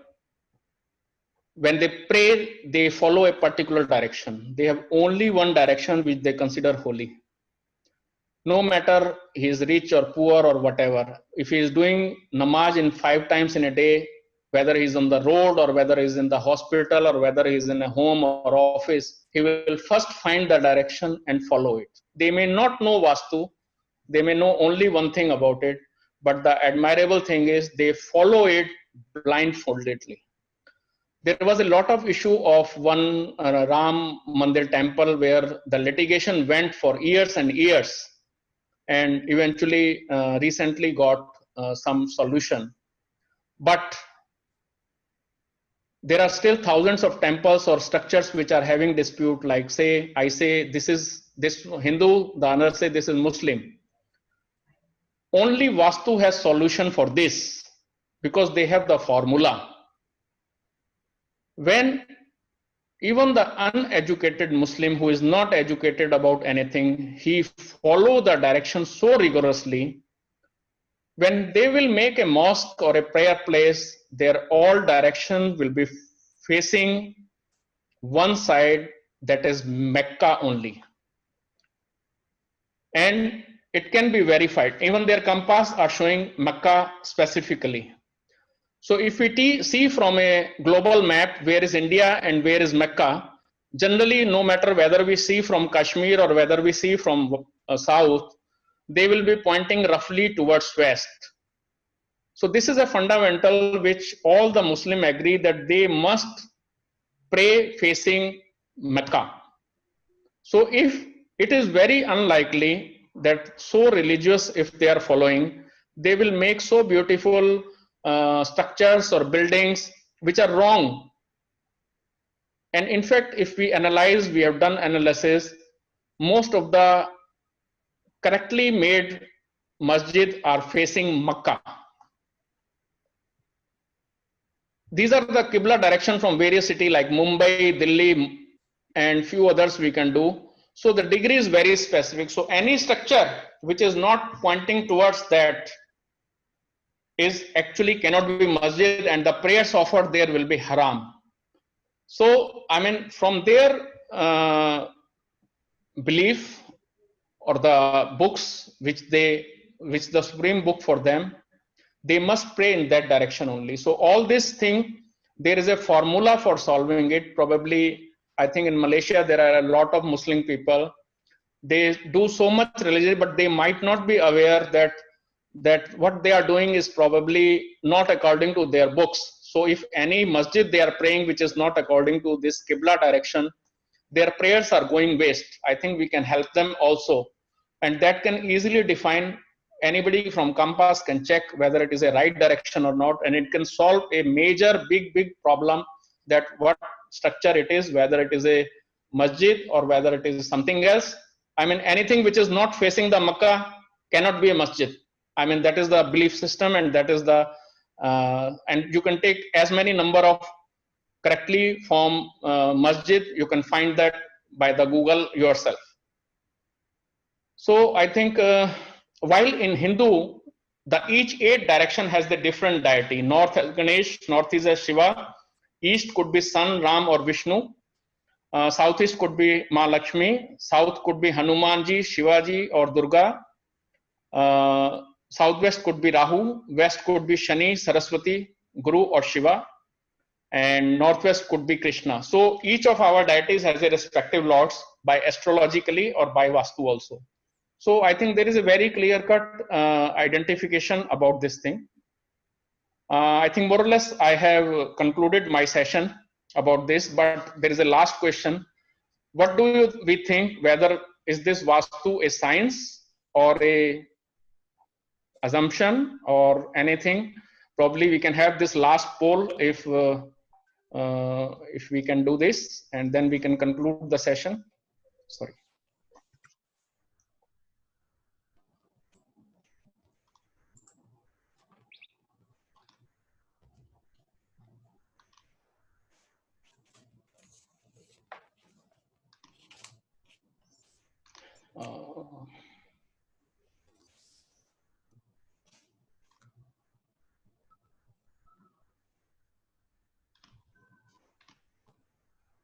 when they pray, they follow a particular direction. They have only one direction which they consider holy. No matter he is rich or poor or whatever, if he is doing namaz in 5 times in a day, whether he is on the road or whether he is in the hospital or whether he is in a home or office, he will first find the direction and follow it. They may not know Vastu, they may know only one thing about it, but the admirable thing is they follow it blindfoldedly. There was a lot of issue of one Ram Mandir temple where the litigation went for years and years, and eventually recently got some solution. But there are still thousands of temples or structures which are having dispute, like say, I say this is this Hindu, the other say this is Muslim. Only Vastu has solution for this because they have the formula. When even the uneducated Muslim who is not educated about anything, he follow the direction so rigorously. When they will make a mosque or a prayer place, their all direction will be facing one side, that is Mecca only. And it can be verified. Even their compass are showing Mecca specifically. So if we see from a global map where is India and where is Mecca, generally no matter whether we see from Kashmir or whether we see from south, they will be pointing roughly towards west. So this is a fundamental which all the Muslim agree that they must pray facing Mecca. So if it is very unlikely that so religious, if they are following, they will make so beautiful structures or buildings which are wrong. And in fact, if we analyze, we have done analysis, most of the correctly made masjid are facing Makkah. These are the Qibla direction from various cities like Mumbai, Delhi, and few others we can do. So the degree is very specific. So any structure which is not pointing towards that is actually cannot be masjid, and the prayers offered there will be haram. So I mean, from their belief or the books which the supreme book for them, they must pray in that direction only. So all this thing, there is a formula for solving it. Probably, I think in Malaysia there are a lot of Muslim people. They do so much religion, but they might not be aware that what they are doing is probably not according to their books. So if any masjid they are praying which is not according to this Qibla direction, their prayers are going waste. I think we can help them also, and that can easily define. Anybody from Compass can check whether it is a right direction or not, and it can solve a major big problem, that what structure it is, whether it is a masjid or whether it is something else. I mean, anything which is not facing the Makkah cannot be a masjid. I mean, that is the belief system, and that is the and you can take as many number of correctly formed masjid. You can find that by the Google yourself. So I think while in Hindu, the each 8 direction has the different deity. North is Ganesh, north is Shiva, east could be Sun, Ram or Vishnu, southeast could be Ma Lakshmi, south could be Hanumanji, Shivaji or Durga, southwest could be Rahu, west could be Shani, Saraswati, Guru or Shiva, and northwest could be Krishna. So each of our deities has a respective lords by astrologically or by Vastu also. So I think there is a very clear-cut identification about this thing. I think more or less I have concluded my session about this, but there is a last question. What do we think, whether is this Vastu a science or a assumption or anything? Probably we can have this last poll if we can do this, and then we can conclude the session. Sorry.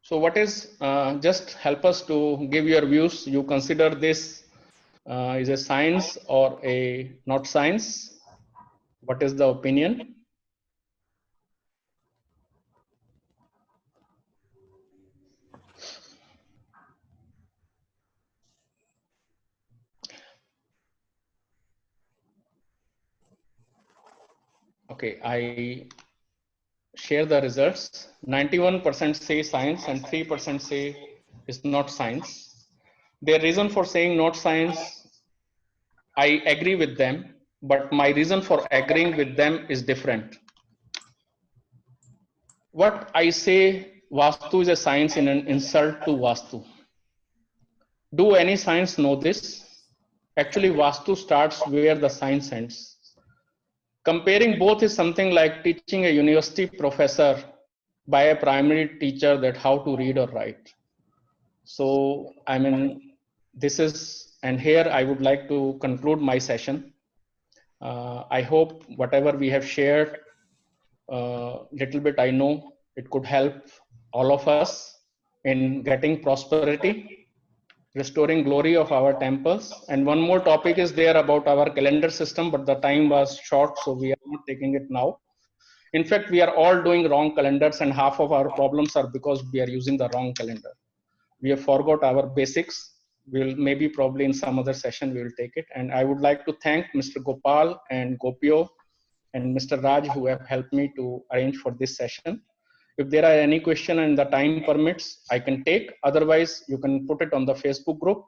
So what is, just help us to give your views. You consider this is a science or a not science? What is the opinion? Okay, I share the results. 91% say science and 3% say it's not science. Their reason for saying not science, I agree with them, but my reason for agreeing with them is different. What I say Vastu is a science in an insult to Vastu. Do any science know this? Actually, Vastu starts where the science ends. Comparing both is something like teaching a university professor by a primary teacher that how to read or write. So, I mean, this is, and here I would like to conclude my session. I hope whatever we have shared, little bit I know it could help all of us in getting prosperity, restoring glory of our temples. And one more topic is there about our calendar system, but the time was short, so we are not taking it now. In fact, we are all doing wrong calendars, and half of our problems are because we are using the wrong calendar. We have forgot our basics. We'll maybe probably in some other session we will take it. And I would like to thank Mr. Gopal and Gopio and Mr. Raj who have helped me to arrange for this session. If there are any question and the time permits, I can take. Otherwise, you can put it on the Facebook group.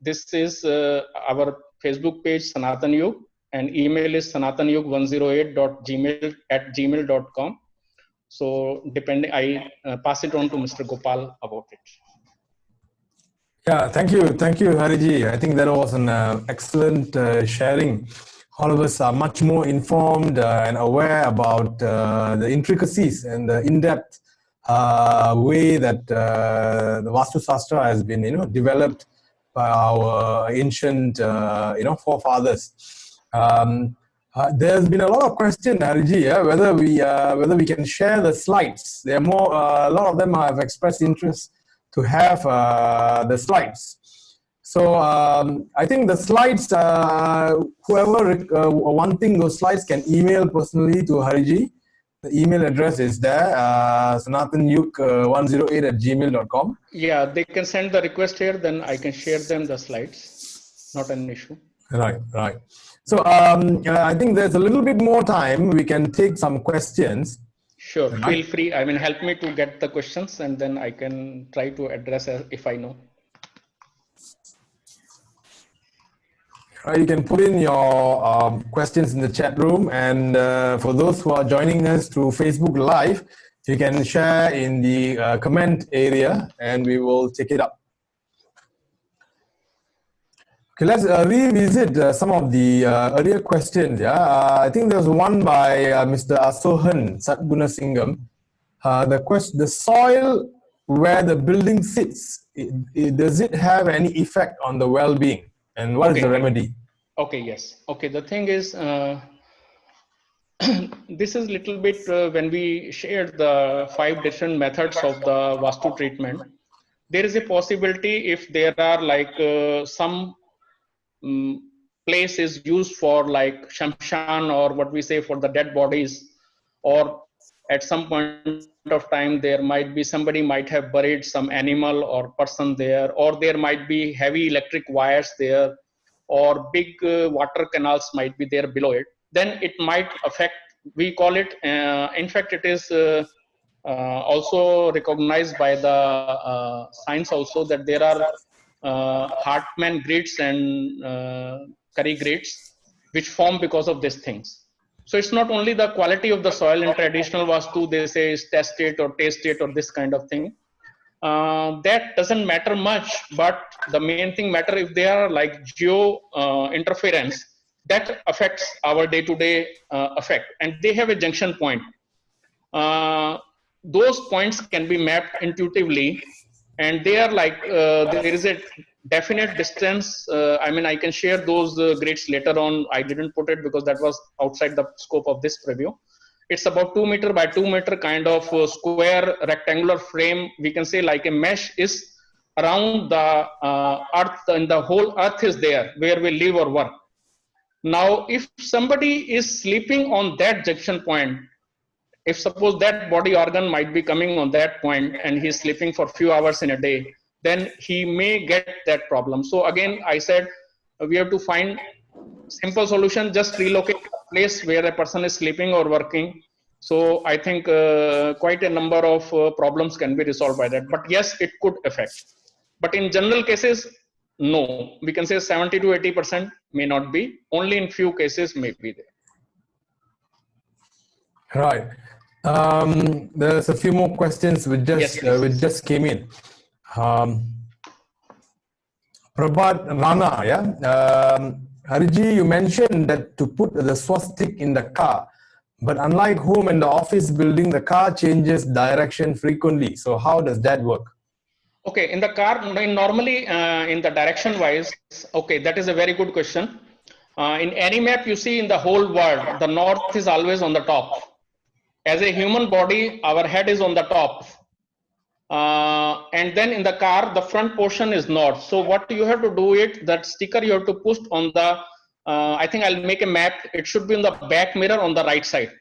This is our Facebook page, Sanatan Yug, and email is sanatanyug108.gmail@gmail.com. So depending, I pass it on to Mr. Gopal about it. Yeah, thank you, Hariji. I think that was an excellent sharing. All of us are much more informed and aware about the intricacies and the in-depth way that the Vastu Shastra has been, developed by our ancient, forefathers. There's been a lot of questions, Hariji, whether we can share the slides. There are more. A lot of them have expressed interest to have the slides. So I think the slides, whoever wanting those slides can email personally to Hariji. The email address is there, sanatanyuk108@gmail.com. Yeah, they can send the request here, then I can share them the slides. Not an issue. Right, right. So I think there's a little bit more time. We can take some questions. Sure, feel free. I mean, help me to get the questions and then I can try to address if I know. You can put in your questions in the chat room, and for those who are joining us through Facebook Live, you can share in the comment area and we will take it up. Okay, let's revisit some of the earlier questions. I think there was one by Mr. Asohan Satgunasingham. The soil where the building sits, does it have any effect on the well-being? And what is the remedy? Okay, yes. Okay, the thing is, this is little bit when we shared the 5 different methods of the Vastu treatment, there is a possibility if there are like some place is used for like shamshan or what we say for the dead bodies, or at some point of time there might be somebody might have buried some animal or person there, or there might be heavy electric wires there, or big water canals might be there below it, then it might affect, we call it, in fact it is also recognized by the science also, that there are Hartmann grits and Curry grits which form because of these things. So it's not only the quality of the soil. In traditional Vastu they say is test it or taste it or this kind of thing. That doesn't matter much, but the main thing matter if they are like geo interference that affects our day-to-day effect, and they have a junction point. Those points can be mapped intuitively, and they are like there is a definite distance. I mean, I can share those grids later on. I didn't put it because that was outside the scope of this preview. It's about 2 meter by 2 meter kind of square rectangular frame. We can say like a mesh is around the earth, and the whole earth is there where we live or work. Now, if somebody is sleeping on that junction point, if suppose that body organ might be coming on that point and he's sleeping for a few hours in a day, then he may get that problem. So again, I said we have to find simple solution, just relocate a place where a person is sleeping or working. So I think quite a number of problems can be resolved by that. But yes, it could affect. But in general cases, no. We can say 70 to 80% may not be. Only in few cases may be there. Right. There's a few more questions which just came in. Prabhat Rana, yeah. Hariji, you mentioned that to put the swastik in the car, but unlike home and the office building, the car changes direction frequently. So how does that work? Okay, in the car, normally in the direction wise, okay, that is a very good question. In any map you see in the whole world, the north is always on the top. As a human body, our head is on the top. And then in the car, the front portion is north. So what you have to do it, that sticker you have to push on the, I think I'll make a map. It should be in the back mirror on the right side.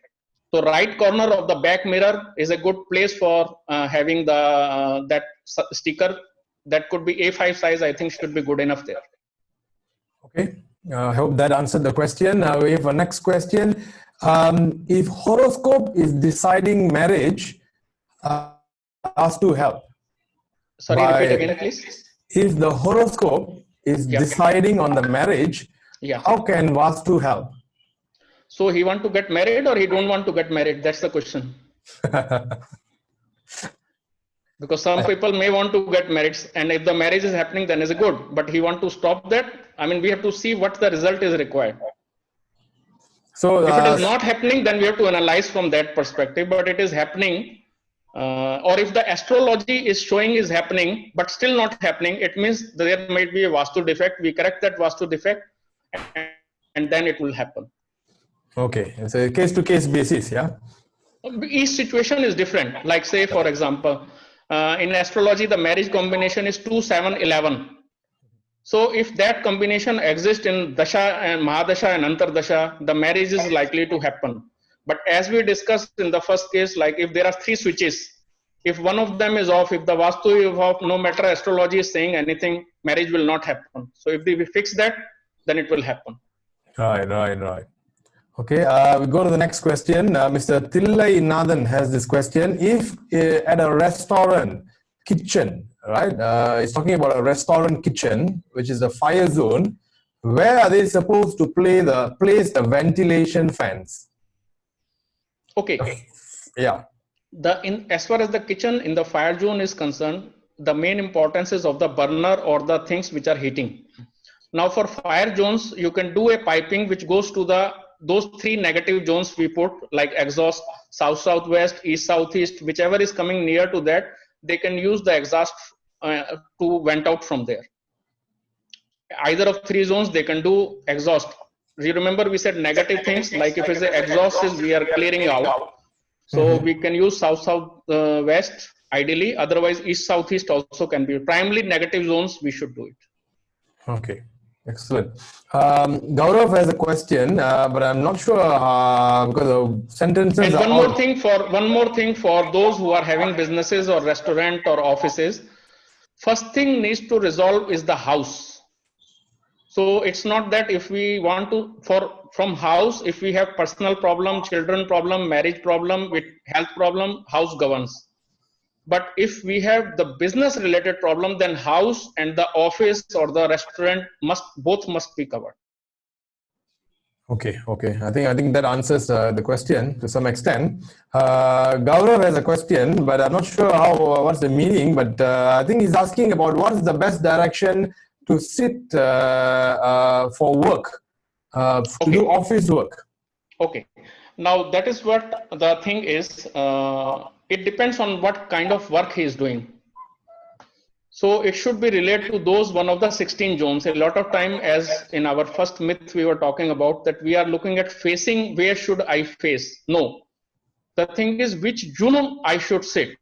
So right corner of the back mirror is a good place for having the that sticker. That could be A5 size, I think should be good enough there. Okay, I hope that answered the question. Now we have a next question. If horoscope is deciding marriage, ask to help. Sorry, repeat again, please. If the horoscope is deciding on the marriage, how can Vastu help? So he want to get married or he don't want to get married? That's the question. Because some people may want to get married, and if the marriage is happening, then is good. But he want to stop that. I mean, we have to see what the result is required. So if it is not happening, then we have to analyze from that perspective. But it is happening, or if the astrology is showing is happening, but still not happening, it means there might be a Vastu defect. We correct that Vastu defect, and then it will happen. Okay, it's a case-to-case basis, yeah? Each situation is different. Like say, for example, in astrology, the marriage combination is 2, 7, 11. So if that combination exists in Dasha and Mahadasha and Antardasha, the marriage is likely to happen. But as we discussed in the first case, like if there are 3 switches, if one of them is off, if the Vastu is off, no matter astrology is saying anything, marriage will not happen. So if we fix that, then it will happen. Right. Okay, we go to the next question. Mr. Tillai Nathan has this question. If at a restaurant kitchen, right, it's talking about a restaurant kitchen, which is a fire zone, where are they supposed to place the ventilation fans? Okay. Yeah. As far as the kitchen in the fire zone is concerned, the main importance is of the burner or the things which are heating. Now for fire zones, you can do a piping which goes to those 3 negative zones we put, like exhaust, south southwest, east southeast, whichever is coming near to that, they can use the exhaust to vent out from there. Either of 3 zones they can do exhaust. You remember we said negative things, like if it's the exhaust is we are clearing out. So we can use south west ideally, otherwise east southeast also can be. Primarily negative zones we should do it. Okay, excellent. Gaurav has a question, but I'm not sure because the sentences. And one more thing for those who are having businesses or restaurant or offices, first thing needs to resolve is the house. So it's not that if we want to from house, if we have personal problem, children problem, marriage problem, with health problem, house governs. But if we have the business related problem, then house and the office or the restaurant both must be covered. Okay. I think that answers the question to some extent. Gaurav has a question, but I'm not sure what's the meaning. But I think he's asking about what is the best direction to sit for work, to do office work. Okay. Now that is what the thing is. It depends on what kind of work he is doing. So it should be related to those one of the 16 zones. A lot of time, as in our first myth we were talking about, that we are looking at facing, where should I face? No. The thing is which zone I should sit.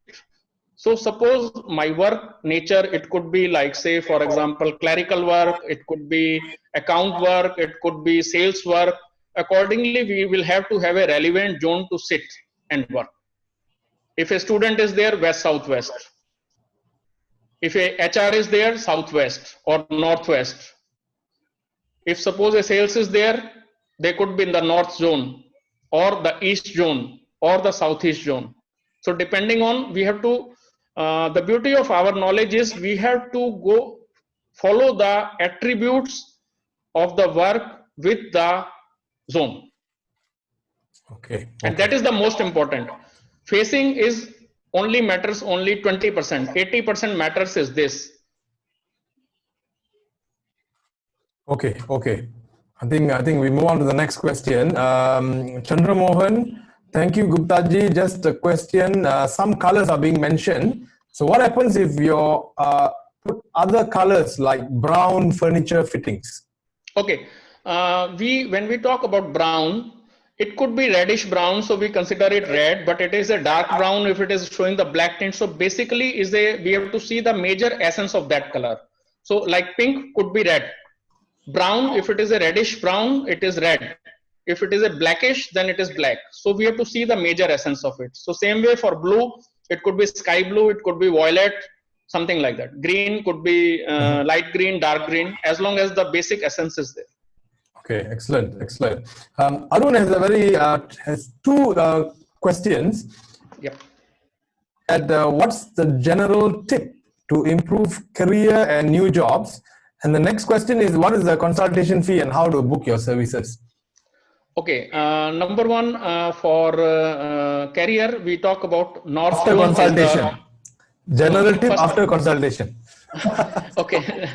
So suppose my work nature, it could be like, say, for example, clerical work, it could be account work, it could be sales work. Accordingly, we will have to have a relevant zone to sit and work. If a student is there, west, southwest. If a HR is there, southwest or northwest. If suppose a sales is there, they could be in the north zone or the east zone or the southeast zone. So depending on, we have to, the beauty of our knowledge is we have to go follow the attributes of the work with the zone. Okay. And that is the most important. Facing is only matters only 20%. 80% matters is this. Okay. I think we move on to the next question. Chandra Mohan, thank you, Guptaji. Just a question. Some colors are being mentioned. So what happens if you put other colors like brown furniture fittings? Okay. When we talk about brown, it could be reddish brown, so we consider it red, but it is a dark brown if it is showing the black tint. So basically we have to see the major essence of that color. So like pink could be red. Brown, if it is a reddish brown, it is red. If it is a blackish, then it is black. So we have to see the major essence of it. So same way for blue, it could be sky blue, it could be violet, something like that. Green could be light green, dark green, as long as the basic essence is there. Okay, excellent. Arun has two questions. Yep. What's the general tip to improve career and new jobs? And the next question is, what is the consultation fee and how to book your services? Okay, number one, for career, we talk about North after Zone. Consultation. General tip after consultation. Okay.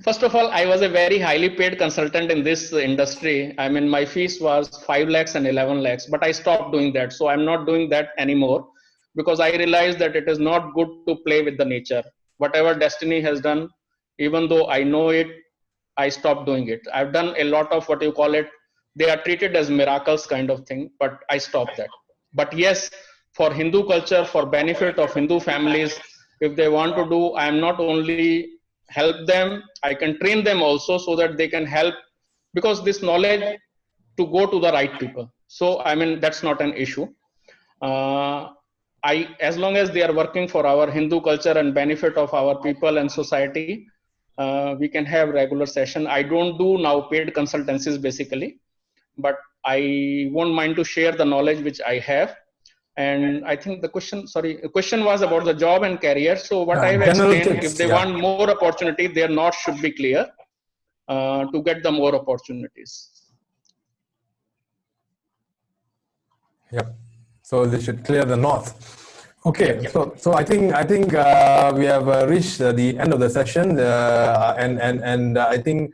First of all, I was a very highly paid consultant in this industry. I mean, my fees was 5 lakhs and 11 lakhs, but I stopped doing that. So I'm not doing that anymore because I realized that it is not good to play with the nature. Whatever destiny has done, even though I know it, I stopped doing it. I've done a lot of what you call it. They are treated as miracles kind of thing, but I stopped that. But yes, for Hindu culture, for benefit of Hindu families. If they want to do, I am not only help them, I can train them also so that they can help, because this knowledge to go to the right people. So, I mean, that's not an issue. As long as they are working for our Hindu culture and benefit of our people and society, we can have regular session. I don't do now paid consultancies basically, but I won't mind to share the knowledge which I have. And I think the question was about the job and career. So what I have explained, tips, if they want more opportunity, their north should be clear to get the more opportunities. Yep. So they should clear the north. Okay. Yep. So I think we have reached the end of the session, and I think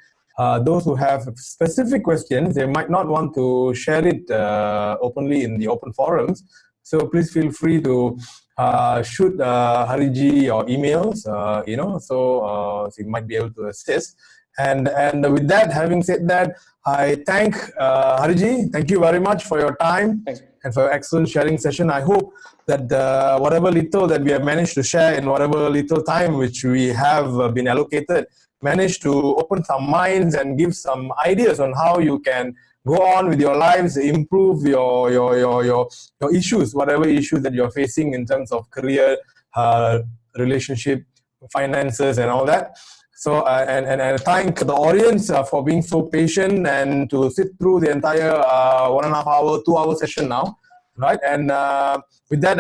those who have specific questions, they might not want to share it openly in the open forums. So please feel free to shoot Hariji or emails, so he might be able to assist. And with that, having said that, I thank Hariji. Thank you very much for your time and for your excellent sharing session. I hope that whatever little that we have managed to share in whatever little time which we have been allocated, managed to open some minds and give some ideas on how you can go on with your lives, improve your issues, whatever issues that you're facing in terms of career, relationship, finances, and all that. So, and thank the audience for being so patient and to sit through the entire 1.5 hour, 2 hour session now, right? And with that,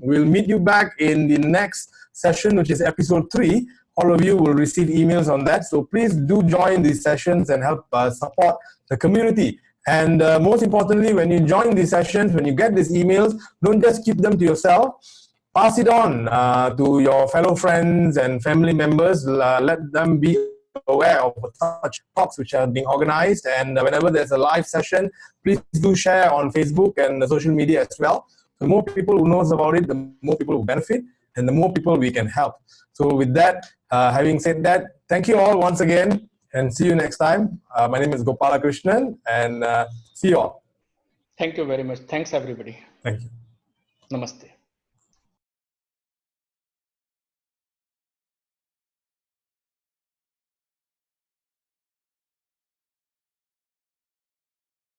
we'll meet you back in the next session, which is episode 3. All of you will receive emails on that. So please do join these sessions and help support the community. And most importantly, when you join these sessions, when you get these emails, don't just keep them to yourself. Pass it on to your fellow friends and family members. Let them be aware of such talks which are being organized. And whenever there's a live session, please do share on Facebook and the social media as well. The more people who knows about it, the more people who benefit, and the more people we can help. So with that, having said that, thank you all once again, and see you next time. My name is Gopala Krishnan, and see you all. Thank you very much. Thanks, everybody. Thank you. Namaste.